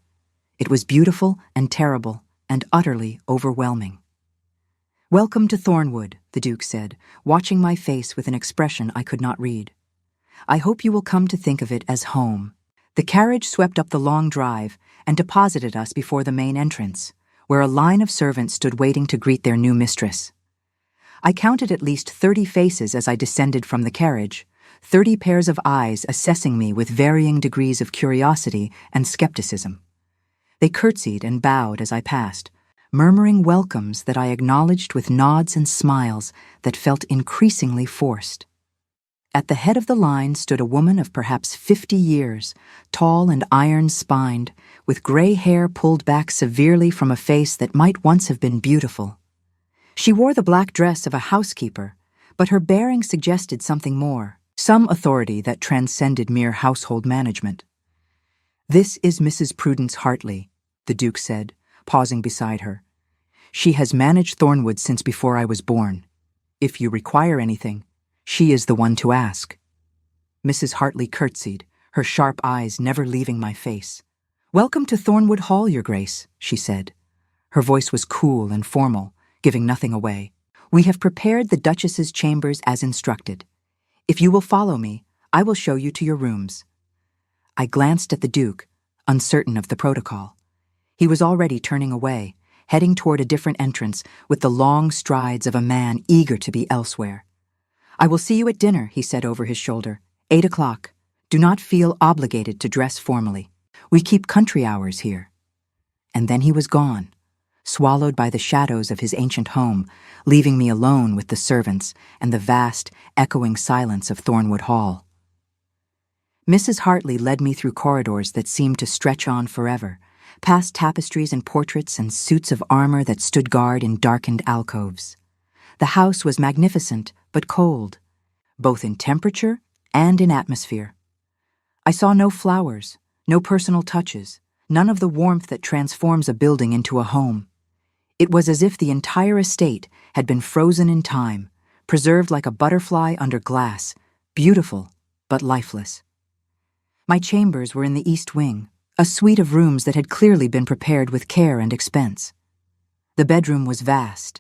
It was beautiful and terrible and utterly overwhelming. "Welcome to Thornwood," the Duke said, watching my face with an expression I could not read. "I hope you will come to think of it as home." The carriage swept up the long drive and deposited us before the main entrance, where a line of servants stood waiting to greet their new mistress. I counted at least 30 faces as I descended from the carriage, 30 pairs of eyes assessing me with varying degrees of curiosity and skepticism. They curtsied and bowed as I passed, murmuring welcomes that I acknowledged with nods and smiles that felt increasingly forced. At the head of the line stood a woman of perhaps 50 years, tall and iron-spined, with gray hair pulled back severely from a face that might once have been beautiful. She wore the black dress of a housekeeper, but her bearing suggested something more, some authority that transcended mere household management. "This is Mrs. Prudence Hartley," the Duke said, pausing beside her. "She has managed Thornwood since before I was born. If you require anything, she is the one to ask." Mrs. Hartley curtsied, her sharp eyes never leaving my face. "Welcome to Thornwood Hall, Your Grace," she said. Her voice was cool and formal, giving nothing away. "We have prepared the Duchess's chambers as instructed. If you will follow me, I will show you to your rooms." I glanced at the Duke, uncertain of the protocol. He was already turning away, heading toward a different entrance with the long strides of a man eager to be elsewhere. "I will see you at dinner," he said over his shoulder. 8 o'clock. Do not feel obligated to dress formally. We keep country hours here." And then he was gone, swallowed by the shadows of his ancient home, leaving me alone with the servants and the vast, echoing silence of Thornwood Hall. Mrs. Hartley led me through corridors that seemed to stretch on forever, past tapestries and portraits and suits of armor that stood guard in darkened alcoves. The house was magnificent but cold, both in temperature and in atmosphere. I saw no flowers, no personal touches, none of the warmth that transforms a building into a home. It was as if the entire estate had been frozen in time, preserved like a butterfly under glass, beautiful but lifeless. My chambers were in the east wing, a suite of rooms that had clearly been prepared with care and expense. The bedroom was vast,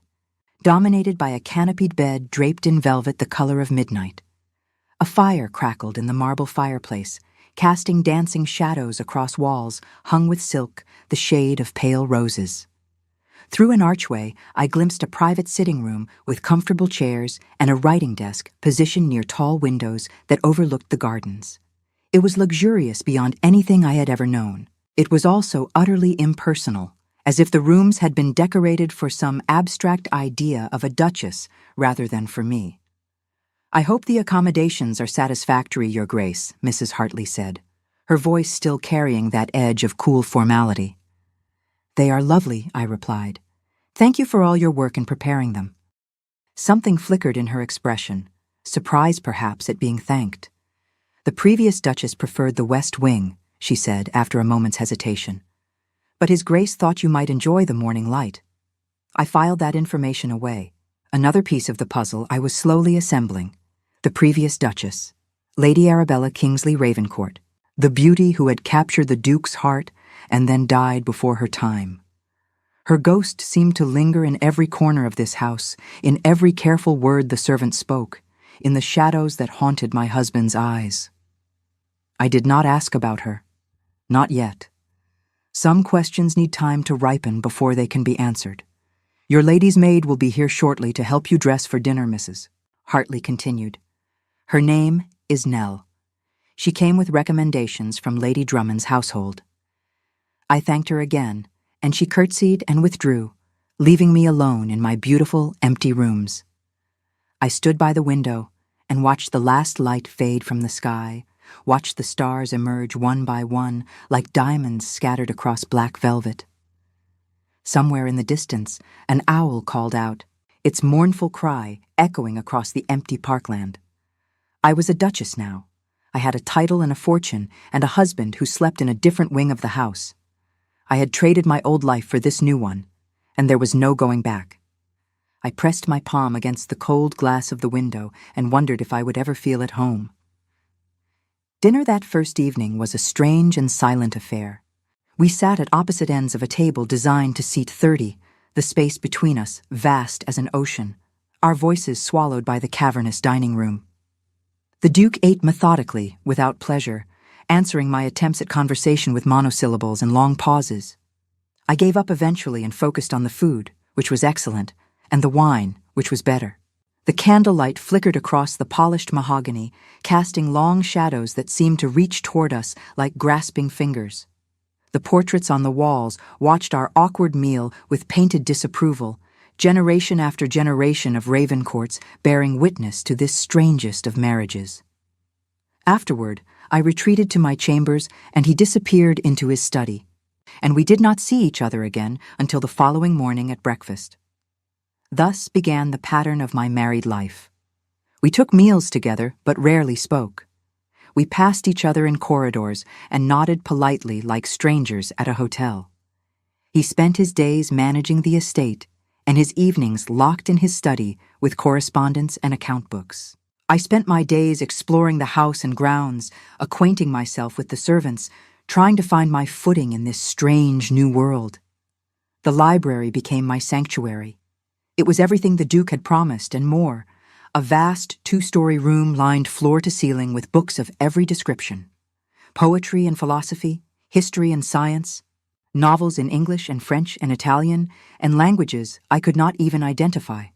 dominated by a canopied bed draped in velvet the color of midnight. A fire crackled in the marble fireplace, casting dancing shadows across walls hung with silk, the shade of pale roses. Through an archway, I glimpsed a private sitting room with comfortable chairs and a writing desk positioned near tall windows that overlooked the gardens. It was luxurious beyond anything I had ever known. It was also utterly impersonal, as if the rooms had been decorated for some abstract idea of a duchess rather than for me. "I hope the accommodations are satisfactory, Your Grace," Mrs. Hartley said, her voice still carrying that edge of cool formality. "They are lovely," I replied. "Thank you for all your work in preparing them." Something flickered in her expression, surprise perhaps at being thanked. "The previous Duchess preferred the West Wing," she said after a moment's hesitation. "But His Grace thought you might enjoy the morning light." I filed that information away. Another piece of the puzzle I was slowly assembling. The previous Duchess, Lady Arabella Kingsley Ravencourt, the beauty who had captured the Duke's heart and then died before her time. Her ghost seemed to linger in every corner of this house, in every careful word the servant spoke, in the shadows that haunted my husband's eyes. I did not ask about her. Not yet. Some questions need time to ripen before they can be answered. "Your lady's maid will be here shortly to help you dress for dinner, Mrs." Hartley continued. "Her name is Nell. She came with recommendations from Lady Drummond's household." I thanked her again, and she curtsied and withdrew, leaving me alone in my beautiful, empty rooms. I stood by the window and watched the last light fade from the sky, watched the stars emerge one by one like diamonds scattered across black velvet. Somewhere in the distance, an owl called out, its mournful cry echoing across the empty parkland. I was a duchess now. I had a title and a fortune and a husband who slept in a different wing of the house. I had traded my old life for this new one, and there was no going back. I pressed my palm against the cold glass of the window and wondered if I would ever feel at home. Dinner that first evening was a strange and silent affair. We sat at opposite ends of a table designed to seat 30, the space between us vast as an ocean, our voices swallowed by the cavernous dining room. The Duke ate methodically, without pleasure, answering my attempts at conversation with monosyllables and long pauses. I gave up eventually and focused on the food, which was excellent, and the wine, which was better. The candlelight flickered across the polished mahogany, casting long shadows that seemed to reach toward us like grasping fingers. The portraits on the walls watched our awkward meal with painted disapproval, generation after generation of Ravencourts bearing witness to this strangest of marriages. Afterward, I retreated to my chambers and he disappeared into his study, and we did not see each other again until the following morning at breakfast. Thus began the pattern of my married life. We took meals together, but rarely spoke. We passed each other in corridors and nodded politely like strangers at a hotel. He spent his days managing the estate and his evenings locked in his study with correspondence and account books. I spent my days exploring the house and grounds, acquainting myself with the servants, trying to find my footing in this strange new world. The library became my sanctuary. It was everything the Duke had promised and more, a vast two-story room lined floor to ceiling with books of every description. Poetry and philosophy, history and science, novels in English and French and Italian, and languages I could not even identify.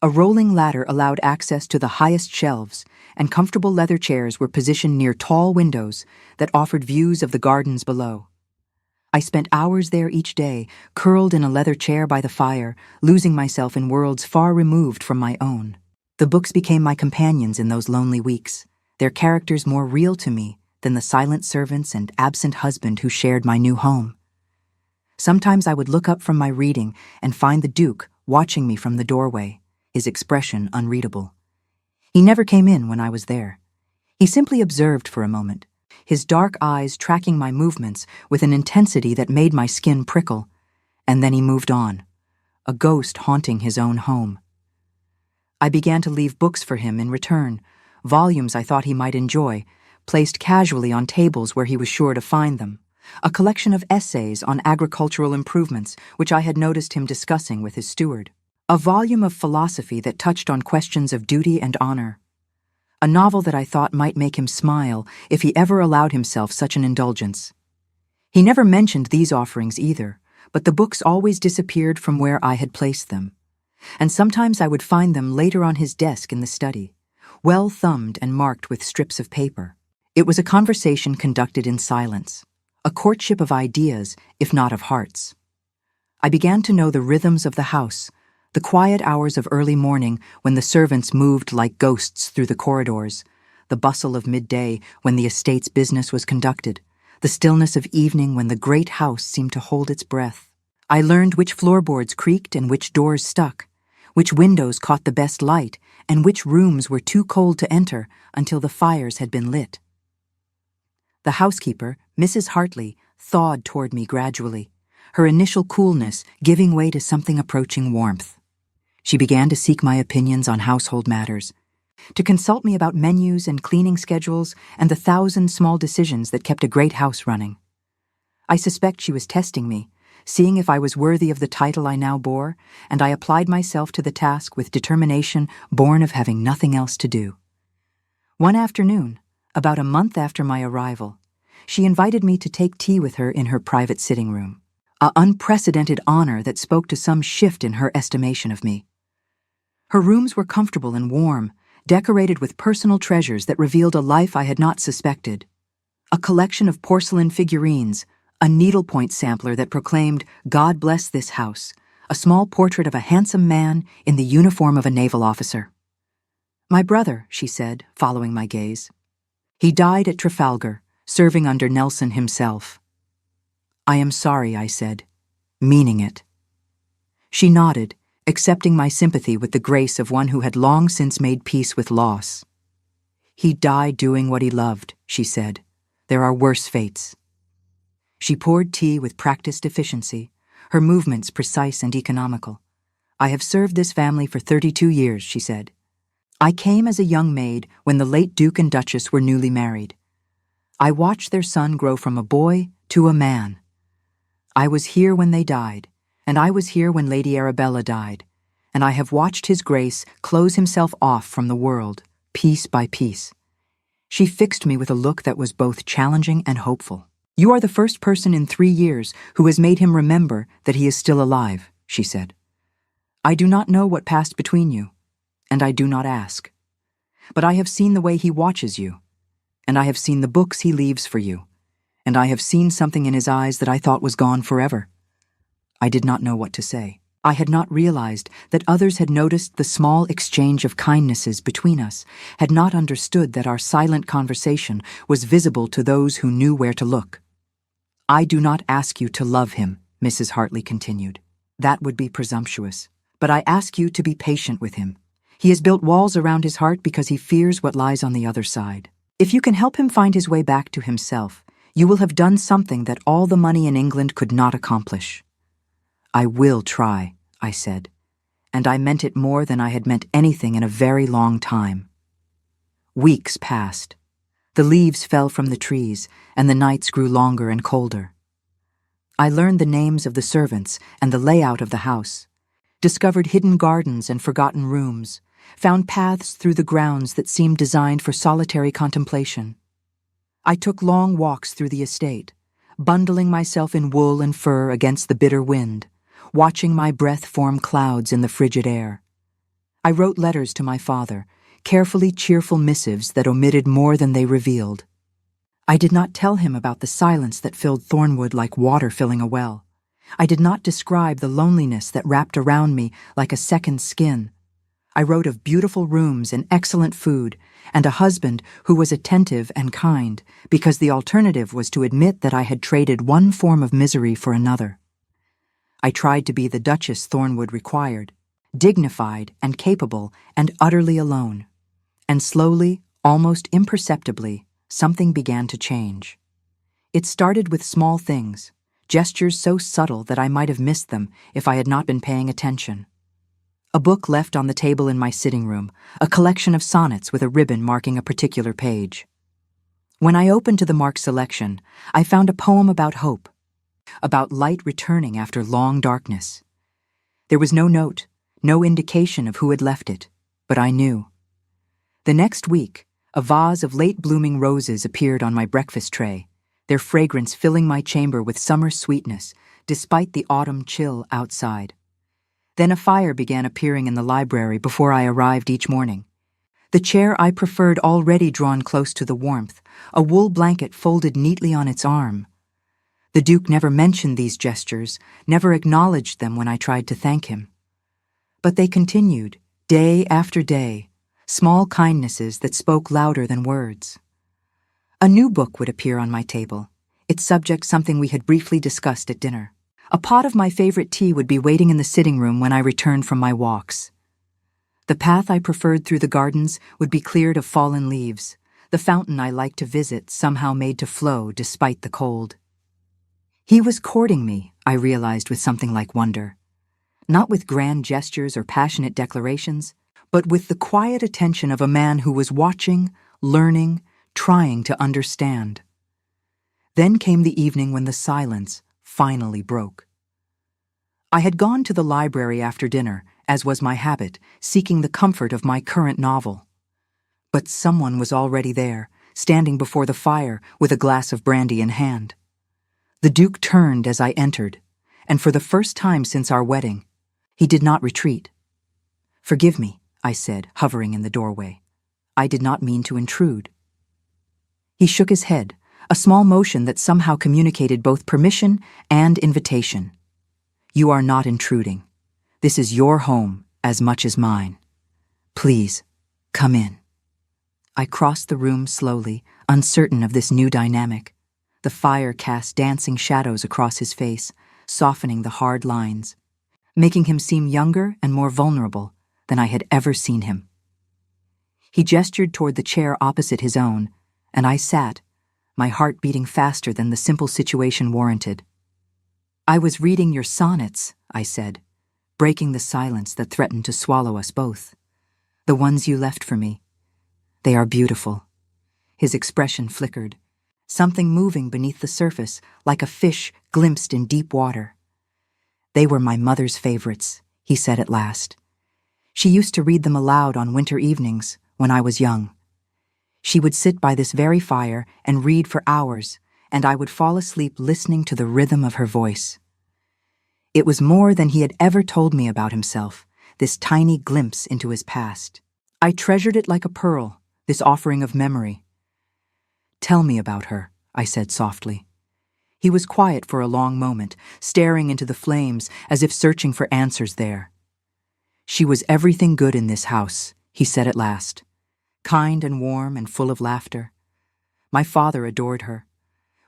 A rolling ladder allowed access to the highest shelves, and comfortable leather chairs were positioned near tall windows that offered views of the gardens below. I spent hours there each day, curled in a leather chair by the fire, losing myself in worlds far removed from my own. The books became my companions in those lonely weeks, their characters more real to me than the silent servants and absent husband who shared my new home. Sometimes I would look up from my reading and find the Duke watching me from the doorway, his expression unreadable. He never came in when I was there. He simply observed for a moment, his dark eyes tracking my movements with an intensity that made my skin prickle, and then he moved on, a ghost haunting his own home. I began to leave books for him in return, volumes I thought he might enjoy, placed casually on tables where he was sure to find them, a collection of essays on agricultural improvements which I had noticed him discussing with his steward, a volume of philosophy that touched on questions of duty and honor, a novel that I thought might make him smile if he ever allowed himself such an indulgence. He never mentioned these offerings either, but the books always disappeared from where I had placed them, and sometimes I would find them later on his desk in the study, well thumbed and marked with strips of paper. It was a conversation conducted in silence, a courtship of ideas, if not of hearts. I began to know the rhythms of the house, the quiet hours of early morning when the servants moved like ghosts through the corridors, the bustle of midday when the estate's business was conducted, the stillness of evening when the great house seemed to hold its breath. I learned which floorboards creaked and which doors stuck, which windows caught the best light, and which rooms were too cold to enter until the fires had been lit. The housekeeper, Mrs. Hartley, thawed toward me gradually, her initial coolness giving way to something approaching warmth. She began to seek my opinions on household matters, to consult me about menus and cleaning schedules and the 1,000 small decisions that kept a great house running. I suspect she was testing me, seeing if I was worthy of the title I now bore, and I applied myself to the task with determination born of having nothing else to do. One afternoon, about a month after my arrival, she invited me to take tea with her in her private sitting room, an unprecedented honor that spoke to some shift in her estimation of me. Her rooms were comfortable and warm, decorated with personal treasures that revealed a life I had not suspected. A collection of porcelain figurines, a needlepoint sampler that proclaimed, "God bless this house," a small portrait of a handsome man in the uniform of a naval officer. "My brother," she said, following my gaze. "He died at Trafalgar, serving under Nelson himself." "I am sorry," I said, meaning it. She nodded, accepting my sympathy with the grace of one who had long since made peace with loss. "He died doing what he loved," she said. "There are worse fates." She poured tea with practiced efficiency, her movements precise and economical. "I have served this family for 32 years, she said. "I came as a young maid when the late Duke and Duchess were newly married. I watched their son grow from a boy to a man. I was here when they died, and I was here when Lady Arabella died, and I have watched His Grace close himself off from the world, piece by piece." She fixed me with a look that was both challenging and hopeful. "You are the first person in 3 years who has made him remember that he is still alive," she said. "I do not know what passed between you, and I do not ask. But I have seen the way he watches you, and I have seen the books he leaves for you, and I have seen something in his eyes that I thought was gone forever." I did not know what to say. I had not realized that others had noticed the small exchange of kindnesses between us, had not understood that our silent conversation was visible to those who knew where to look. "I do not ask you to love him," Mrs. Hartley continued. "That would be presumptuous. But I ask you to be patient with him. He has built walls around his heart because he fears what lies on the other side. If you can help him find his way back to himself, you will have done something that all the money in England could not accomplish." "I will try," I said, and I meant it more than I had meant anything in a very long time. Weeks passed. The leaves fell from the trees, and the nights grew longer and colder. I learned the names of the servants and the layout of the house, discovered hidden gardens and forgotten rooms, found paths through the grounds that seemed designed for solitary contemplation. I took long walks through the estate, bundling myself in wool and fur against the bitter wind, watching my breath form clouds in the frigid air. I wrote letters to my father, carefully cheerful missives that omitted more than they revealed. I did not tell him about the silence that filled Thornwood like water filling a well. I did not describe the loneliness that wrapped around me like a second skin. I wrote of beautiful rooms and excellent food, and a husband who was attentive and kind, because the alternative was to admit that I had traded one form of misery for another. I tried to be the Duchess Thornwood required, dignified and capable and utterly alone. And slowly, almost imperceptibly, something began to change. It started with small things, gestures so subtle that I might have missed them if I had not been paying attention. A book left on the table in my sitting room, a collection of sonnets with a ribbon marking a particular page. When I opened to the marked selection, I found a poem about hope, about light returning after long darkness. There was no note, no indication of who had left it, but I knew. The next week, a vase of late-blooming roses appeared on my breakfast tray, their fragrance filling my chamber with summer sweetness, despite the autumn chill outside. Then a fire began appearing in the library before I arrived each morning. The chair I preferred already drawn close to the warmth, a wool blanket folded neatly on its arm. The Duke never mentioned these gestures, never acknowledged them when I tried to thank him. But they continued, day after day, small kindnesses that spoke louder than words. A new book would appear on my table, its subject something we had briefly discussed at dinner. A pot of my favorite tea would be waiting in the sitting room when I returned from my walks. The path I preferred through the gardens would be cleared of fallen leaves, the fountain I liked to visit somehow made to flow despite the cold. He was courting me, I realized with something like wonder. Not with grand gestures or passionate declarations, but with the quiet attention of a man who was watching, learning, trying to understand. Then came the evening when the silence finally broke. I had gone to the library after dinner, as was my habit, seeking the comfort of my current novel. But someone was already there, standing before the fire with a glass of brandy in hand. The Duke turned as I entered, and for the first time since our wedding, he did not retreat. "Forgive me," I said, hovering in the doorway. "I did not mean to intrude." He shook his head, a small motion that somehow communicated both permission and invitation. "You are not intruding. This is your home as much as mine. Please, come in." I crossed the room slowly, uncertain of this new dynamic. The fire cast dancing shadows across his face, softening the hard lines, making him seem younger and more vulnerable than I had ever seen him. He gestured toward the chair opposite his own, and I sat, my heart beating faster than the simple situation warranted. "I was reading your sonnets," I said, breaking the silence that threatened to swallow us both. "The ones you left for me. They are beautiful." His expression flickered, something moving beneath the surface like a fish glimpsed in deep water. "They were my mother's favorites," he said at last. "She used to read them aloud on winter evenings when I was young. She would sit by this very fire and read for hours, and I would fall asleep listening to the rhythm of her voice." It was more than he had ever told me about himself, this tiny glimpse into his past. I treasured it like a pearl, this offering of memory. "Tell me about her," I said softly. He was quiet for a long moment, staring into the flames as if searching for answers there. "She was everything good in this house," he said at last. "Kind and warm and full of laughter. My father adored her.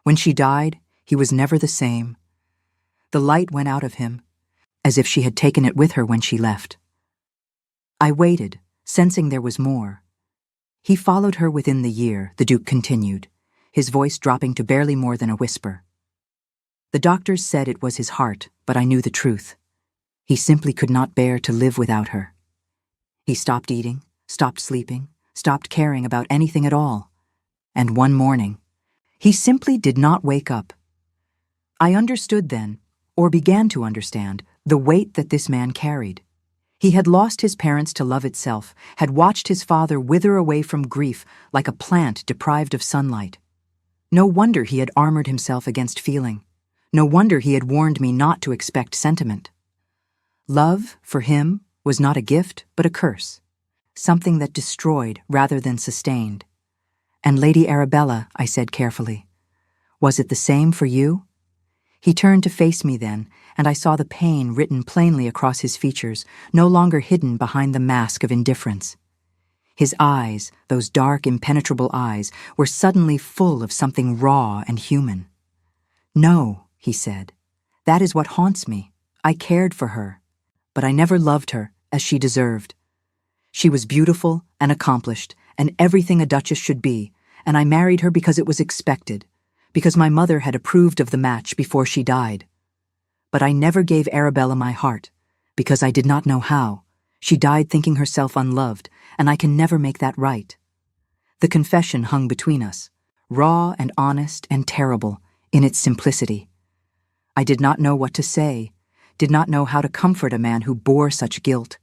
When she died, he was never the same. The light went out of him, as if she had taken it with her when she left." I waited, sensing there was more. "He followed her within the year," the Duke continued, his voice dropping to barely more than a whisper. "The doctors said it was his heart, but I knew the truth. He simply could not bear to live without her. He stopped eating, stopped sleeping, stopped caring about anything at all. And one morning, he simply did not wake up. I understood then, or began to understand, the weight that this man carried. He had lost his parents to love itself, had watched his father wither away from grief like a plant deprived of sunlight. No wonder he had armored himself against feeling. No wonder he had warned me not to expect sentiment. Love, for him, was not a gift but a curse, something that destroyed rather than sustained. And Lady Arabella, I said carefully, was it the same for you? He turned to face me then, and I saw the pain written plainly across his features, no longer hidden behind the mask of indifference. His eyes, those dark, impenetrable eyes, were suddenly full of something raw and human. "No," he said, "that is what haunts me. I cared for her, but I never loved her as she deserved. She was beautiful and accomplished, and everything a duchess should be, and I married her because it was expected, because my mother had approved of the match before she died. But I never gave Arabella my heart, because I did not know how. She died thinking herself unloved, and I can never make that right." The confession hung between us, raw and honest and terrible in its simplicity. I did not know what to say, did not know how to comfort a man who bore such guilt.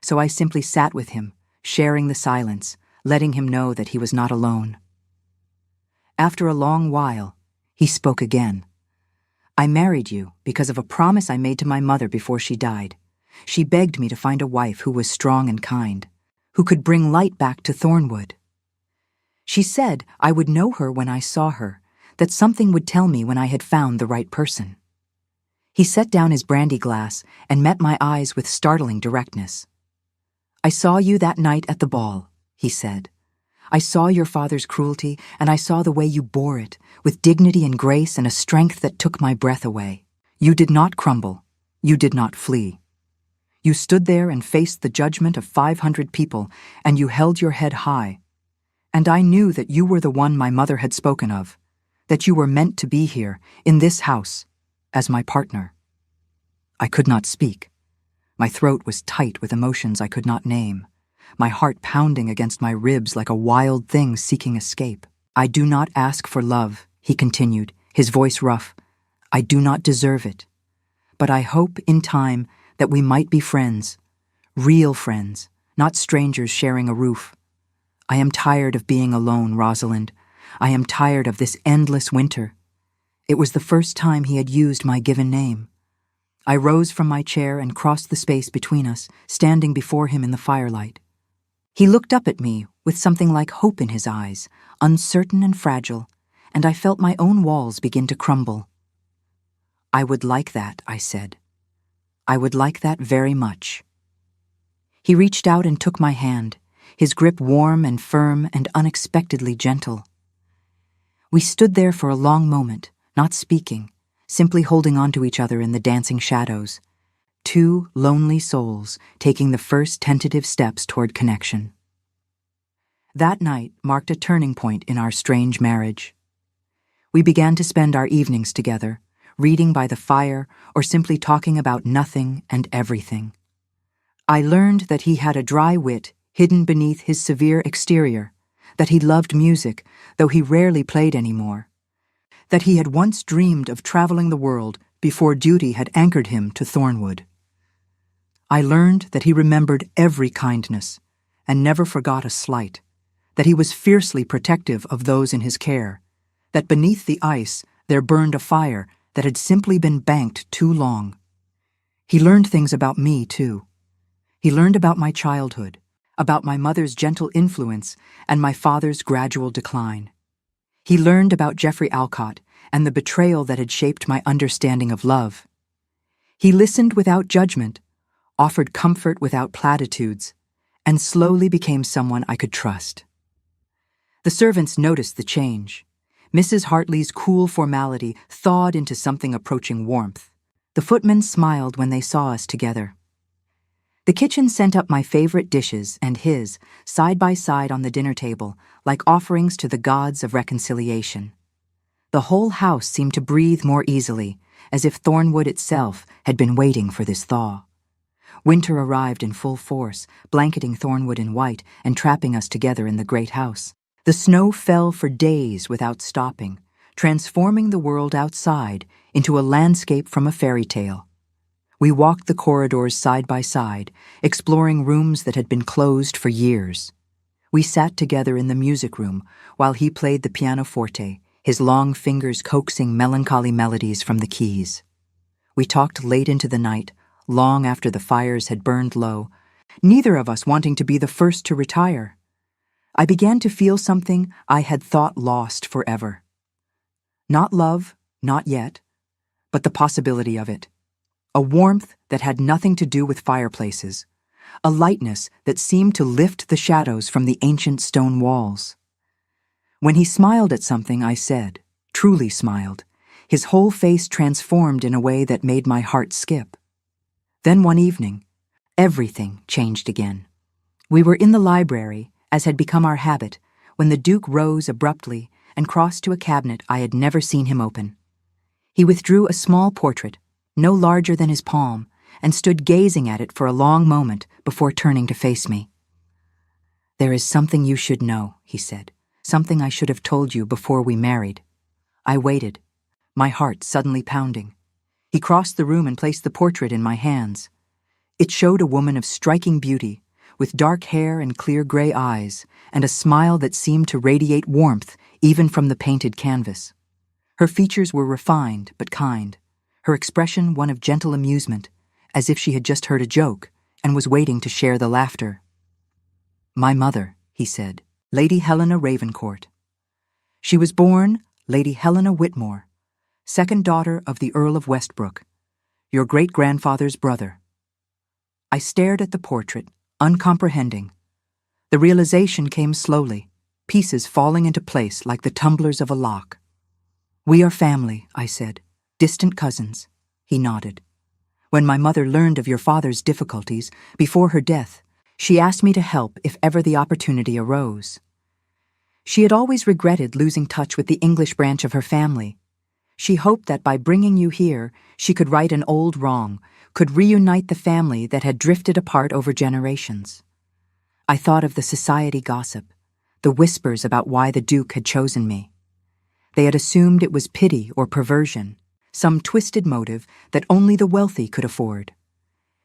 So I simply sat with him, sharing the silence, letting him know that he was not alone. After a long while, he spoke again. "I married you because of a promise I made to my mother before she died. She begged me to find a wife who was strong and kind, who could bring light back to Thornwood. She said I would know her when I saw her, that something would tell me when I had found the right person." He set down his brandy glass and met my eyes with startling directness. "I saw you that night at the ball," he said. "I saw your father's cruelty, and I saw the way you bore it, with dignity and grace and a strength that took my breath away. You did not crumble. You did not flee. You stood there and faced the judgment of 500 people, and you held your head high. And I knew that you were the one my mother had spoken of, that you were meant to be here, in this house, as my partner." I could not speak. My throat was tight with emotions I could not name, my heart pounding against my ribs like a wild thing seeking escape. "I do not ask for love," he continued, his voice rough. "I do not deserve it. But I hope, in time, that we might be friends, real friends, not strangers sharing a roof. I am tired of being alone, Rosalind. I am tired of this endless winter." It was the first time he had used my given name. I rose from my chair and crossed the space between us, standing before him in the firelight. He looked up at me with something like hope in his eyes, uncertain and fragile, and I felt my own walls begin to crumble. "I would like that," I said. "I would like that very much." He reached out and took my hand, his grip warm and firm and unexpectedly gentle. We stood there for a long moment, not speaking, simply holding on to each other in the dancing shadows. Two lonely souls taking the first tentative steps toward connection. That night marked a turning point in our strange marriage. We began to spend our evenings together, reading by the fire or simply talking about nothing and everything. I learned that he had a dry wit hidden beneath his severe exterior, that he loved music, though he rarely played anymore, that he had once dreamed of traveling the world before duty had anchored him to Thornwood. I learned that he remembered every kindness and never forgot a slight, that he was fiercely protective of those in his care, that beneath the ice there burned a fire that had simply been banked too long. He learned things about me, too. He learned about my childhood, about my mother's gentle influence and my father's gradual decline. He learned about Geoffrey Alcott and the betrayal that had shaped my understanding of love. He listened without judgment, offered comfort without platitudes, and slowly became someone I could trust. The servants noticed the change. Mrs. Hartley's cool formality thawed into something approaching warmth. The footmen smiled when they saw us together. The kitchen sent up my favorite dishes and his, side by side on the dinner table, like offerings to the gods of reconciliation. The whole house seemed to breathe more easily, as if Thornwood itself had been waiting for this thaw. Winter arrived in full force, blanketing Thornwood in white and trapping us together in the great house. The snow fell for days without stopping, transforming the world outside into a landscape from a fairy tale. We walked the corridors side by side, exploring rooms that had been closed for years. We sat together in the music room while he played the pianoforte, his long fingers coaxing melancholy melodies from the keys. We talked late into the night, long after the fires had burned low, neither of us wanting to be the first to retire. I began to feel something I had thought lost forever. Not love, not yet, but the possibility of it. A warmth that had nothing to do with fireplaces, a lightness that seemed to lift the shadows from the ancient stone walls. When he smiled at something I said, truly smiled, his whole face transformed in a way that made my heart skip. Then one evening, everything changed again. We were in the library, as had become our habit, when the Duke rose abruptly and crossed to a cabinet I had never seen him open. He withdrew a small portrait, no larger than his palm, and stood gazing at it for a long moment before turning to face me. "There is something you should know," he said, "something I should have told you before we married." I waited, my heart suddenly pounding. He crossed the room and placed the portrait in my hands. It showed a woman of striking beauty, with dark hair and clear gray eyes, and a smile that seemed to radiate warmth even from the painted canvas. Her features were refined but kind, her expression one of gentle amusement, as if she had just heard a joke and was waiting to share the laughter. "My mother," he said, "Lady Helena Ravencourt. She was born Lady Helena Whitmore, second daughter of the Earl of Westbrook, your great-grandfather's brother." I stared at the portrait, uncomprehending. The realization came slowly, pieces falling into place like the tumblers of a lock. "We are family," I said, "distant cousins." He nodded. "When my mother learned of your father's difficulties, before her death, she asked me to help if ever the opportunity arose. She had always regretted losing touch with the English branch of her family. She hoped that by bringing you here, she could right an old wrong, could reunite the family that had drifted apart over generations." I thought of the society gossip, the whispers about why the Duke had chosen me. They had assumed it was pity or perversion, some twisted motive that only the wealthy could afford.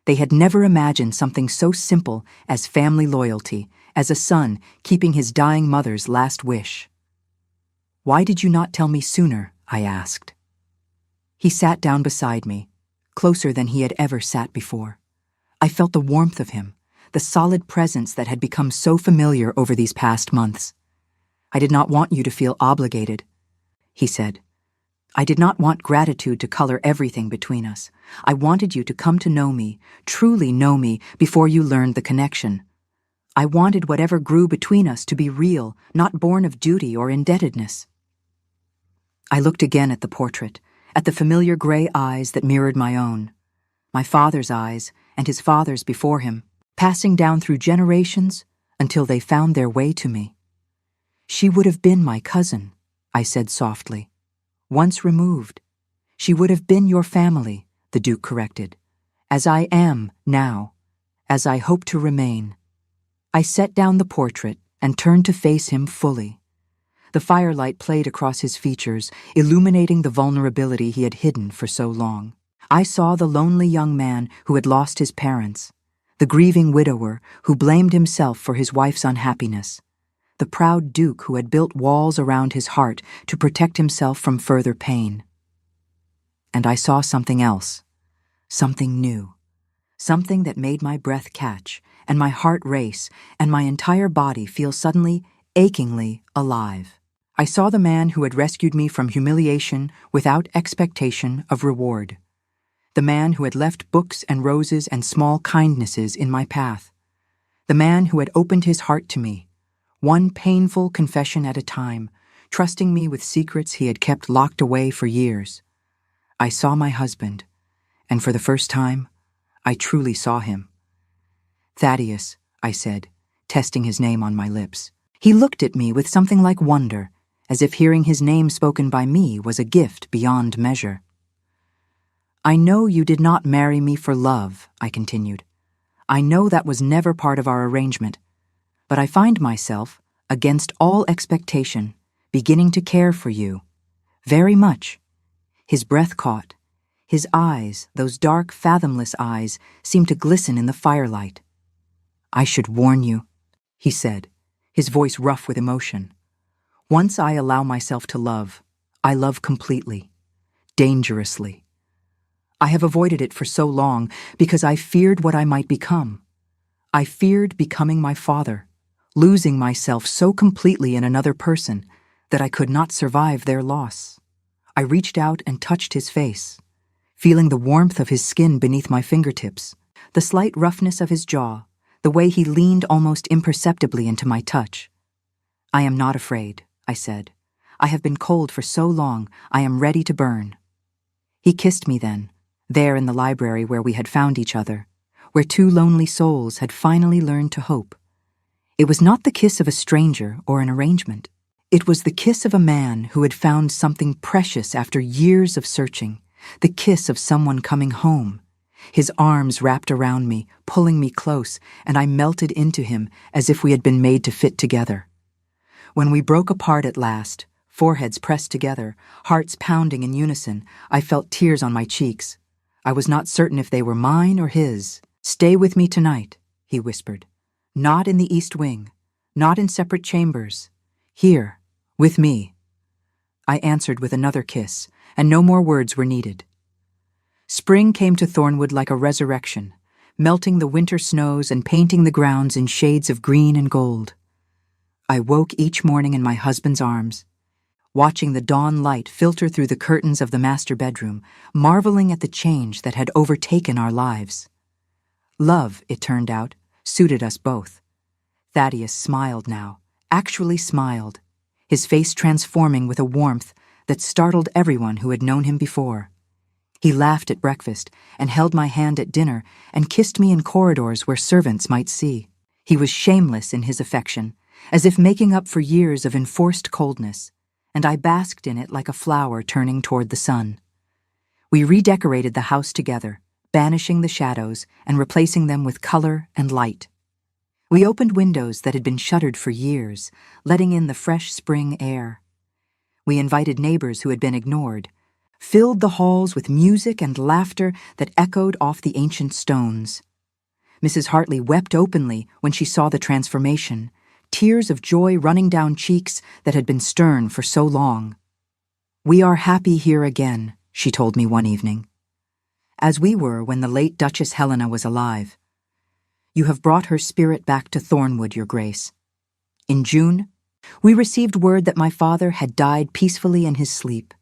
They had never imagined something so simple as family loyalty, as a son keeping his dying mother's last wish. "Why did you not tell me sooner?" I asked. He sat down beside me, closer than he had ever sat before. I felt the warmth of him, the solid presence that had become so familiar over these past months. "I did not want you to feel obligated," he said. "I did not want gratitude to color everything between us. I wanted you to come to know me, truly know me, before you learned the connection. I wanted whatever grew between us to be real, not born of duty or indebtedness." I looked again at the portrait, at the familiar gray eyes that mirrored my own, my father's eyes and his father's before him, passing down through generations until they found their way to me. "She would have been my cousin," I said softly. "Once removed. She would have been your family," the Duke corrected, "as I am now, as I hope to remain." I set down the portrait and turned to face him fully. The firelight played across his features, illuminating the vulnerability he had hidden for so long. I saw the lonely young man who had lost his parents, the grieving widower who blamed himself for his wife's unhappiness, the proud Duke who had built walls around his heart to protect himself from further pain. And I saw something else, something new, something that made my breath catch and my heart race and my entire body feel suddenly, achingly alive. I saw the man who had rescued me from humiliation without expectation of reward. The man who had left books and roses and small kindnesses in my path. The man who had opened his heart to me, one painful confession at a time, trusting me with secrets he had kept locked away for years. I saw my husband, and for the first time, I truly saw him. "Thaddeus," I said, testing his name on my lips. He looked at me with something like wonder, as if hearing his name spoken by me was a gift beyond measure. "I know you did not marry me for love," I continued. I know that was never part of our arrangement, but I find myself, against all expectation, beginning to care for you. Very much." His breath caught. His eyes, those dark, fathomless eyes, seemed to glisten in the firelight. "I should warn you," he said, his voice rough with emotion. "Once I allow myself to love, I love completely, dangerously. I have avoided it for so long because I feared what I might become. I feared becoming my father, losing myself so completely in another person that I could not survive their loss. I reached out and touched his face, feeling the warmth of his skin beneath my fingertips, the slight roughness of his jaw, the way he leaned almost imperceptibly into my touch. "I am not afraid," I said. "I have been cold for so long, I am ready to burn." He kissed me then, there in the library where we had found each other, where two lonely souls had finally learned to hope. It was not the kiss of a stranger or an arrangement. It was the kiss of a man who had found something precious after years of searching, the kiss of someone coming home. His arms wrapped around me, pulling me close, and I melted into him as if we had been made to fit together. When we broke apart at last, foreheads pressed together, hearts pounding in unison, I felt tears on my cheeks. I was not certain if they were mine or his. "Stay with me tonight," he whispered. "Not in the East Wing, not in separate chambers. Here, with me." I answered with another kiss, and no more words were needed. Spring came to Thornwood like a resurrection, melting the winter snows and painting the grounds in shades of green and gold. I woke each morning in my husband's arms, watching the dawn light filter through the curtains of the master bedroom, marveling at the change that had overtaken our lives. Love, it turned out, suited us both. Thaddeus smiled now, actually smiled, his face transforming with a warmth that startled everyone who had known him before. He laughed at breakfast and held my hand at dinner and kissed me in corridors where servants might see. He was shameless in his affection, as if making up for years of enforced coldness, and I basked in it like a flower turning toward the sun. We redecorated the house together, banishing the shadows and replacing them with color and light. We opened windows that had been shuttered for years, letting in the fresh spring air. We invited neighbors who had been ignored, filled the halls with music and laughter that echoed off the ancient stones. Mrs. Hartley wept openly when she saw the transformation, tears of joy running down cheeks that had been stern for so long. "We are happy here again," she told me one evening, "as we were when the late Duchess Helena was alive. You have brought her spirit back to Thornwood, Your Grace. In June, we received word that my father had died peacefully in his sleep.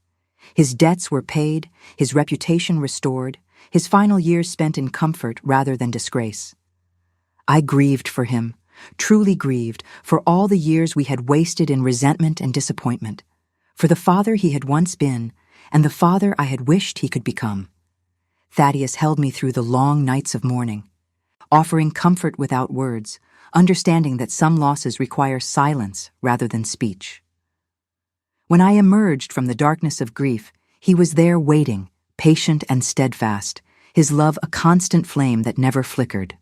His debts were paid, his reputation restored, his final years spent in comfort rather than disgrace. I grieved for him, truly grieved, for all the years we had wasted in resentment and disappointment, for the father he had once been, and the father I had wished he could become. Thaddeus held me through the long nights of mourning, offering comfort without words, understanding that some losses require silence rather than speech. When I emerged from the darkness of grief, he was there waiting, patient and steadfast, his love a constant flame that never flickered.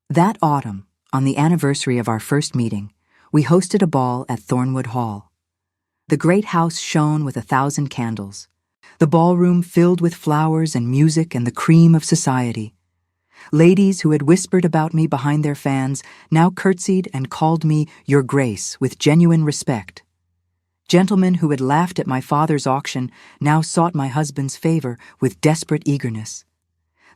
That autumn, on the anniversary of our first meeting, we hosted a ball at Thornwood Hall. The great house shone with 1,000 candles, the ballroom filled with flowers and music and the cream of society. Ladies who had whispered about me behind their fans now curtsied and called me Your Grace with genuine respect. Gentlemen who had laughed at my father's auction now sought my husband's favor with desperate eagerness.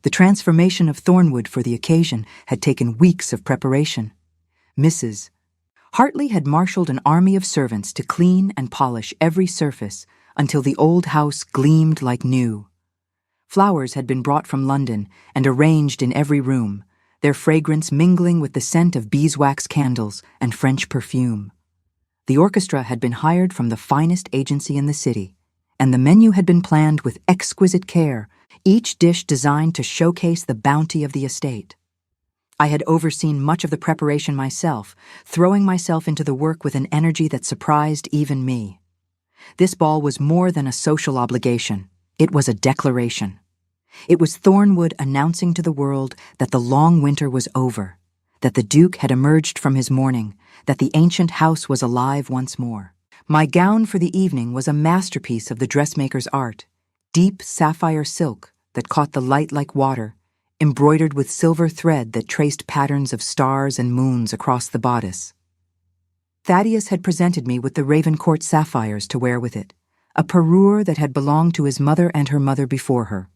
The transformation of Thornwood for the occasion had taken weeks of preparation. Mrs. Hartley had marshaled an army of servants to clean and polish every surface until the old house gleamed like new. Flowers had been brought from London and arranged in every room, their fragrance mingling with the scent of beeswax candles and French perfume. The orchestra had been hired from the finest agency in the city, and the menu had been planned with exquisite care, each dish designed to showcase the bounty of the estate. I had overseen much of the preparation myself, throwing myself into the work with an energy that surprised even me. This ball was more than a social obligation. It was a declaration. It was Thornwood announcing to the world that the long winter was over, that the Duke had emerged from his mourning, that the ancient house was alive once more. My gown for the evening was a masterpiece of the dressmaker's art, deep sapphire silk that caught the light like water, embroidered with silver thread that traced patterns of stars and moons across the bodice. Thaddeus had presented me with the Ravencourt sapphires to wear with it, a parure that had belonged to his mother and her mother before her,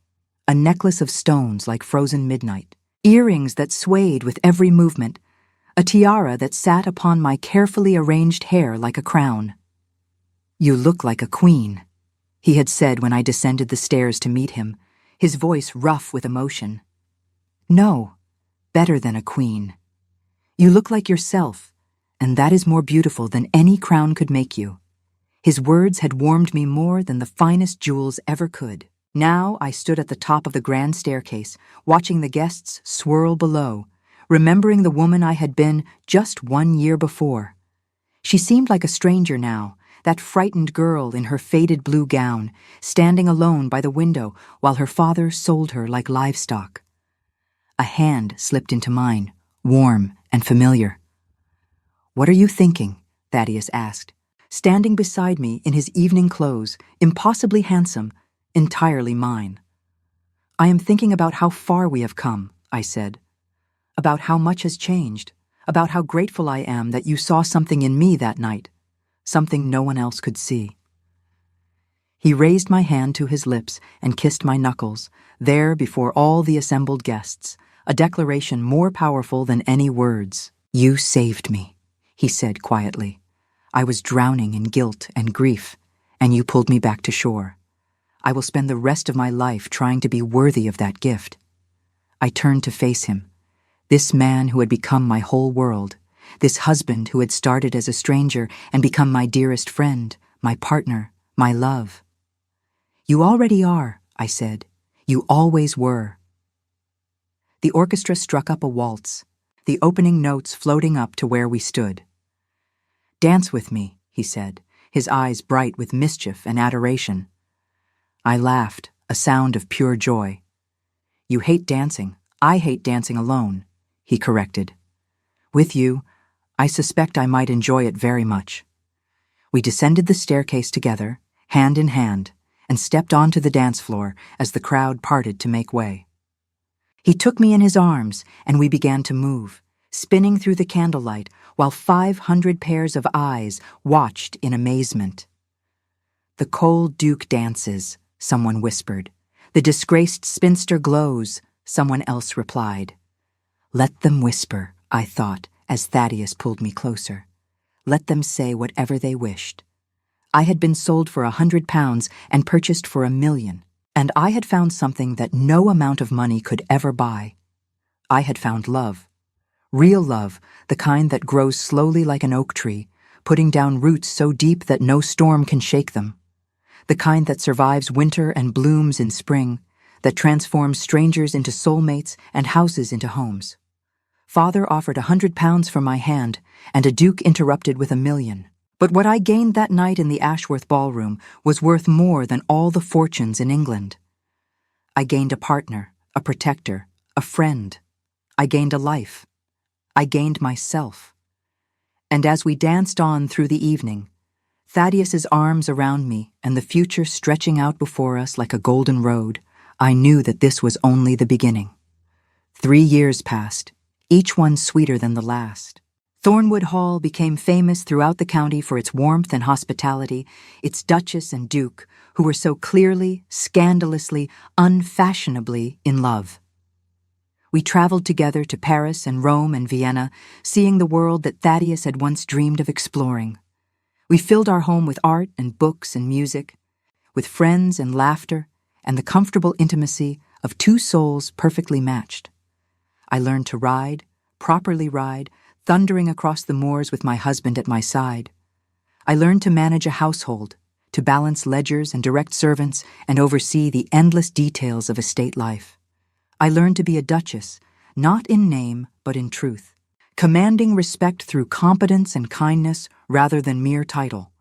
a necklace of stones like frozen midnight, earrings that swayed with every movement, a tiara that sat upon my carefully arranged hair like a crown. "You look like a queen," he had said when I descended the stairs to meet him, his voice rough with emotion. "No, better than a queen. You look like yourself, and that is more beautiful than any crown could make you." His words had warmed me more than the finest jewels ever could. Now I stood at the top of the grand staircase, watching the guests swirl below, remembering the woman I had been just 1 year before. She seemed like a stranger now, that frightened girl in her faded blue gown, standing alone by the window while her father sold her like livestock. A hand slipped into mine, warm and familiar. "What are you thinking?" Thaddeus asked, standing beside me in his evening clothes, impossibly handsome, entirely mine. "I am thinking about how far we have come," I said, "about how much has changed, about how grateful I am that you saw something in me that night, something no one else could see." He raised my hand to his lips and kissed my knuckles, there before all the assembled guests, a declaration more powerful than any words. "You saved me," he said quietly. "I was drowning in guilt and grief, and you pulled me back to shore. I will spend the rest of my life trying to be worthy of that gift." I turned to face him, this man who had become my whole world, this husband who had started as a stranger and become my dearest friend, my partner, my love. "You already are," I said. "You always were." The orchestra struck up a waltz, the opening notes floating up to where we stood. "Dance with me," he said, his eyes bright with mischief and adoration. I laughed, a sound of pure joy. "You hate dancing. I hate dancing alone," he corrected. "With you, I suspect I might enjoy it very much." We descended the staircase together, hand in hand, and stepped onto the dance floor as the crowd parted to make way. He took me in his arms, and we began to move, spinning through the candlelight while 500 pairs of eyes watched in amazement. "The cold Duke dances," someone whispered. "The disgraced spinster glows," someone else replied. Let them whisper, I thought, as Thaddeus pulled me closer. Let them say whatever they wished. I had been sold for £100 and purchased for £1 million, and I had found something that no amount of money could ever buy. I had found love. Real love, the kind that grows slowly like an oak tree, putting down roots so deep that no storm can shake them. The kind that survives winter and blooms in spring, that transforms strangers into soulmates and houses into homes. Father offered £100 for my hand, and a duke interrupted with £1 million. But what I gained that night in the Ashworth ballroom was worth more than all the fortunes in England. I gained a partner, a protector, a friend. I gained a life. I gained myself. And as we danced on through the evening, Thaddeus's arms around me and the future stretching out before us like a golden road, I knew that this was only the beginning. 3 years passed, each one sweeter than the last. Thornwood Hall became famous throughout the county for its warmth and hospitality, its Duchess and Duke, who were so clearly, scandalously, unfashionably in love. We traveled together to Paris and Rome and Vienna, seeing the world that Thaddeus had once dreamed of exploring. We filled our home with art and books and music, with friends and laughter, and the comfortable intimacy of 2 souls perfectly matched. I learned to ride, properly ride, thundering across the moors with my husband at my side. I learned to manage a household, to balance ledgers and direct servants and oversee the endless details of estate life. I learned to be a duchess, not in name but in truth, commanding respect through competence and kindness rather than mere title.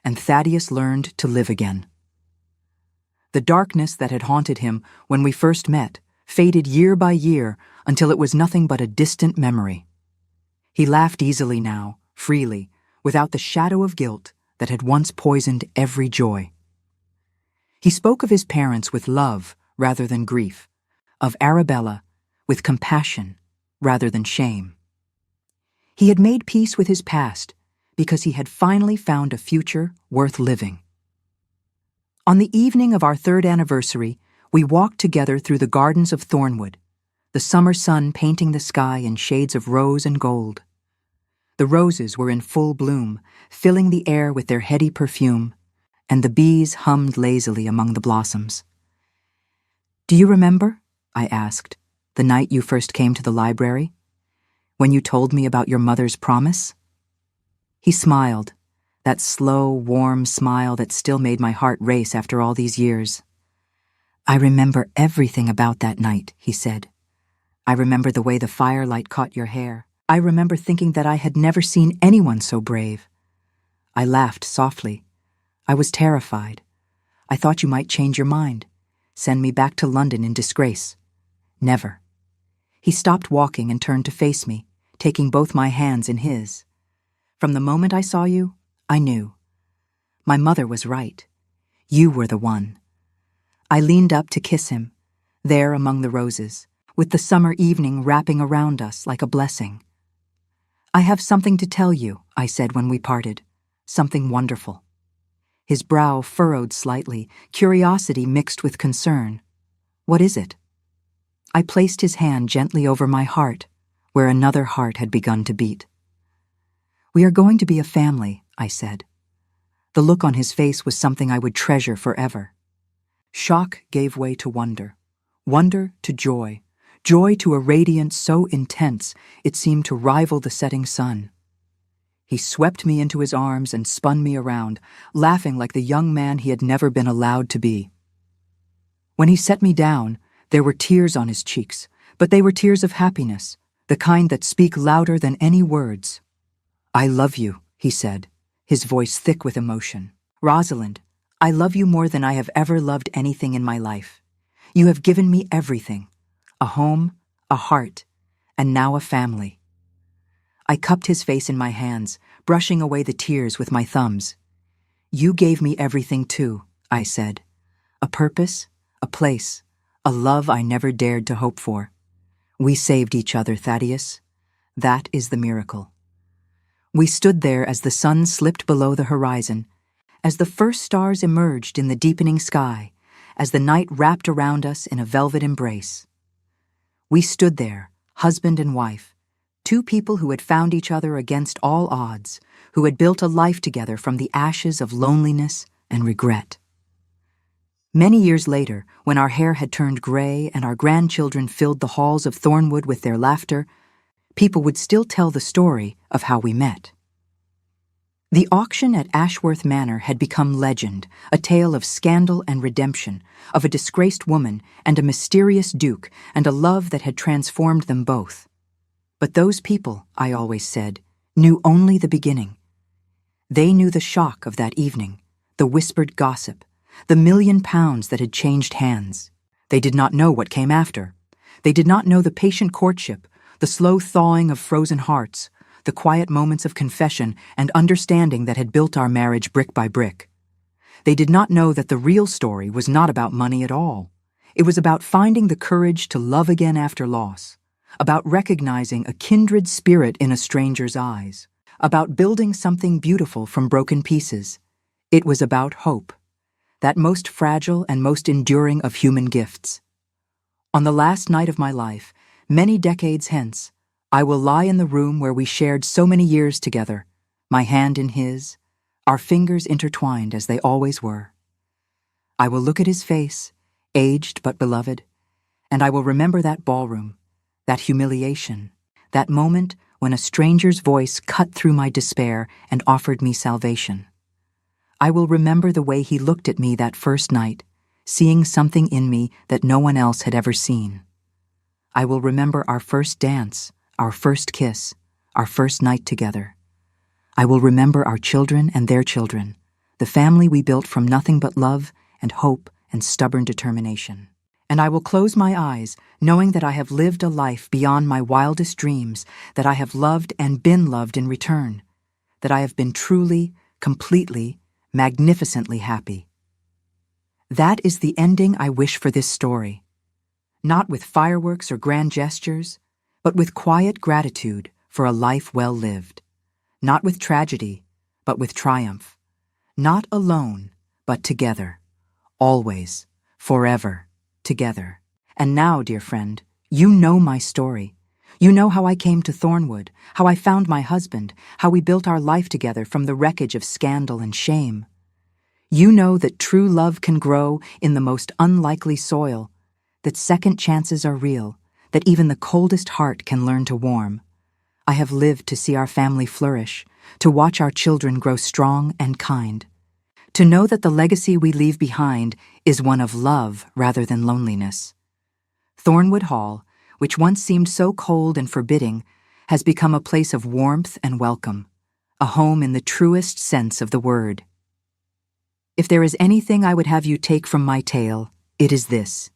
And Thaddeus learned to live again. The darkness that had haunted him when we first met faded year by year until it was nothing but a distant memory. He laughed easily now, freely, without the shadow of guilt that had once poisoned every joy. He spoke of his parents with love rather than grief, of Arabella with compassion rather than shame. He had made peace with his past because he had finally found a future worth living. On the evening of our 3rd anniversary, we walked together through the gardens of Thornwood, the summer sun painting the sky in shades of rose and gold. The roses were in full bloom, filling the air with their heady perfume, and the bees hummed lazily among the blossoms. "Do you remember," I asked, "the night you first came to the library? When you told me about your mother's promise?" He smiled, that slow, warm smile that still made my heart race after all these years. "I remember everything about that night," he said. "I remember the way the firelight caught your hair. I remember thinking that I had never seen anyone so brave." I laughed softly. I was terrified. I thought you might change your mind, send me back to London in disgrace. Never. He stopped walking and turned to face me, taking both my hands in his. "From the moment I saw you, I knew. My mother was right. You were the one." I leaned up to kiss him, there among the roses, with the summer evening wrapping around us like a blessing. "I have something to tell you," I said when we parted. "Something wonderful." His brow furrowed slightly, curiosity mixed with concern. "What is it?" I placed his hand gently over my heart, where another heart had begun to beat. "We are going to be a family," I said. The look on his face was something I would treasure forever. Shock gave way to wonder, wonder to joy, joy to a radiance so intense it seemed to rival the setting sun. He swept me into his arms and spun me around, laughing like the young man he had never been allowed to be. When he set me down, there were tears on his cheeks, but they were tears of happiness, the kind that speak louder than any words. "I love you," he said, his voice thick with emotion. "Rosalind, I love you more than I have ever loved anything in my life. You have given me everything, a home, a heart, and now a family." I cupped his face in my hands, brushing away the tears with my thumbs. "You gave me everything too," I said. "A purpose, a place, a love I never dared to hope for. We saved each other, Thaddeus. That is the miracle." We stood there as the sun slipped below the horizon, as the first stars emerged in the deepening sky, as the night wrapped around us in a velvet embrace. We stood there, husband and wife, two people who had found each other against all odds, who had built a life together from the ashes of loneliness and regret. Many years later, when our hair had turned gray and our grandchildren filled the halls of Thornwood with their laughter, people would still tell the story of how we met. The auction at Ashworth Manor had become legend, a tale of scandal and redemption, of a disgraced woman and a mysterious duke, and a love that had transformed them both. But those people, I always said, knew only the beginning. They knew the shock of that evening, the whispered gossip, the £1,000,000 that had changed hands. They did not know what came after. They did not know the patient courtship, the slow thawing of frozen hearts, the quiet moments of confession and understanding that had built our marriage brick by brick. They did not know that the real story was not about money at all. It was about finding the courage to love again after loss, about recognizing a kindred spirit in a stranger's eyes, about building something beautiful from broken pieces. It was about hope, that most fragile and most enduring of human gifts. On the last night of my life, many decades hence, I will lie in the room where we shared so many years together, my hand in his, our fingers intertwined as they always were. I will look at his face, aged but beloved, and I will remember that ballroom, that humiliation, that moment when a stranger's voice cut through my despair and offered me salvation. I will remember the way he looked at me that first night, seeing something in me that no one else had ever seen. I will remember our first dance, our first kiss, our first night together. I will remember our children and their children, the family we built from nothing but love and hope and stubborn determination. And I will close my eyes, knowing that I have lived a life beyond my wildest dreams, that I have loved and been loved in return, that I have been truly, completely, magnificently happy. That is the ending I wish for this story. Not with fireworks or grand gestures, but with quiet gratitude for a life well lived. Not with tragedy, but with triumph. Not alone, but together. Always, forever, together. And now, dear friend, you know my story. You know how I came to Thornwood, how I found my husband, how we built our life together from the wreckage of scandal and shame. You know that true love can grow in the most unlikely soil, that second chances are real, that even the coldest heart can learn to warm. I have lived to see our family flourish, to watch our children grow strong and kind, to know that the legacy we leave behind is one of love rather than loneliness. Thornwood Hall, which once seemed so cold and forbidding, has become a place of warmth and welcome, a home in the truest sense of the word. If there is anything I would have you take from my tale, it is this.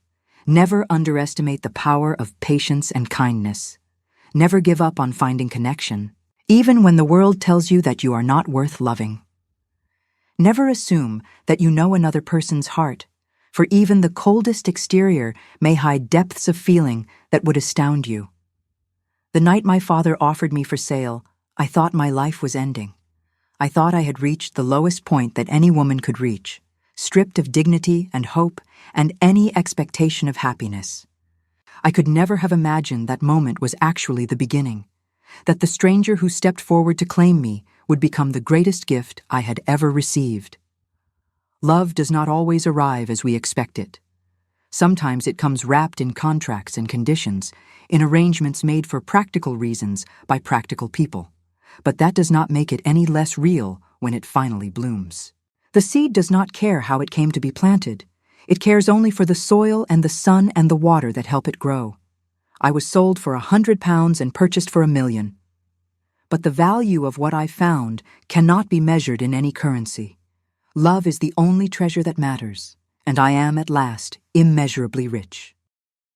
Never underestimate the power of patience and kindness. Never give up on finding connection, even when the world tells you that you are not worth loving. Never assume that you know another person's heart, for even the coldest exterior may hide depths of feeling that would astound you. The night my father offered me for sale, I thought my life was ending. I thought I had reached the lowest point that any woman could reach, stripped of dignity and hope and any expectation of happiness. I could never have imagined that moment was actually the beginning, that the stranger who stepped forward to claim me would become the greatest gift I had ever received. Love does not always arrive as we expect it. Sometimes it comes wrapped in contracts and conditions, in arrangements made for practical reasons by practical people. But that does not make it any less real when it finally blooms. The seed does not care how it came to be planted. It cares only for the soil and the sun and the water that help it grow. I was sold for £100 and purchased for £1 million. But the value of what I found cannot be measured in any currency. Love is the only treasure that matters, and I am at last immeasurably rich.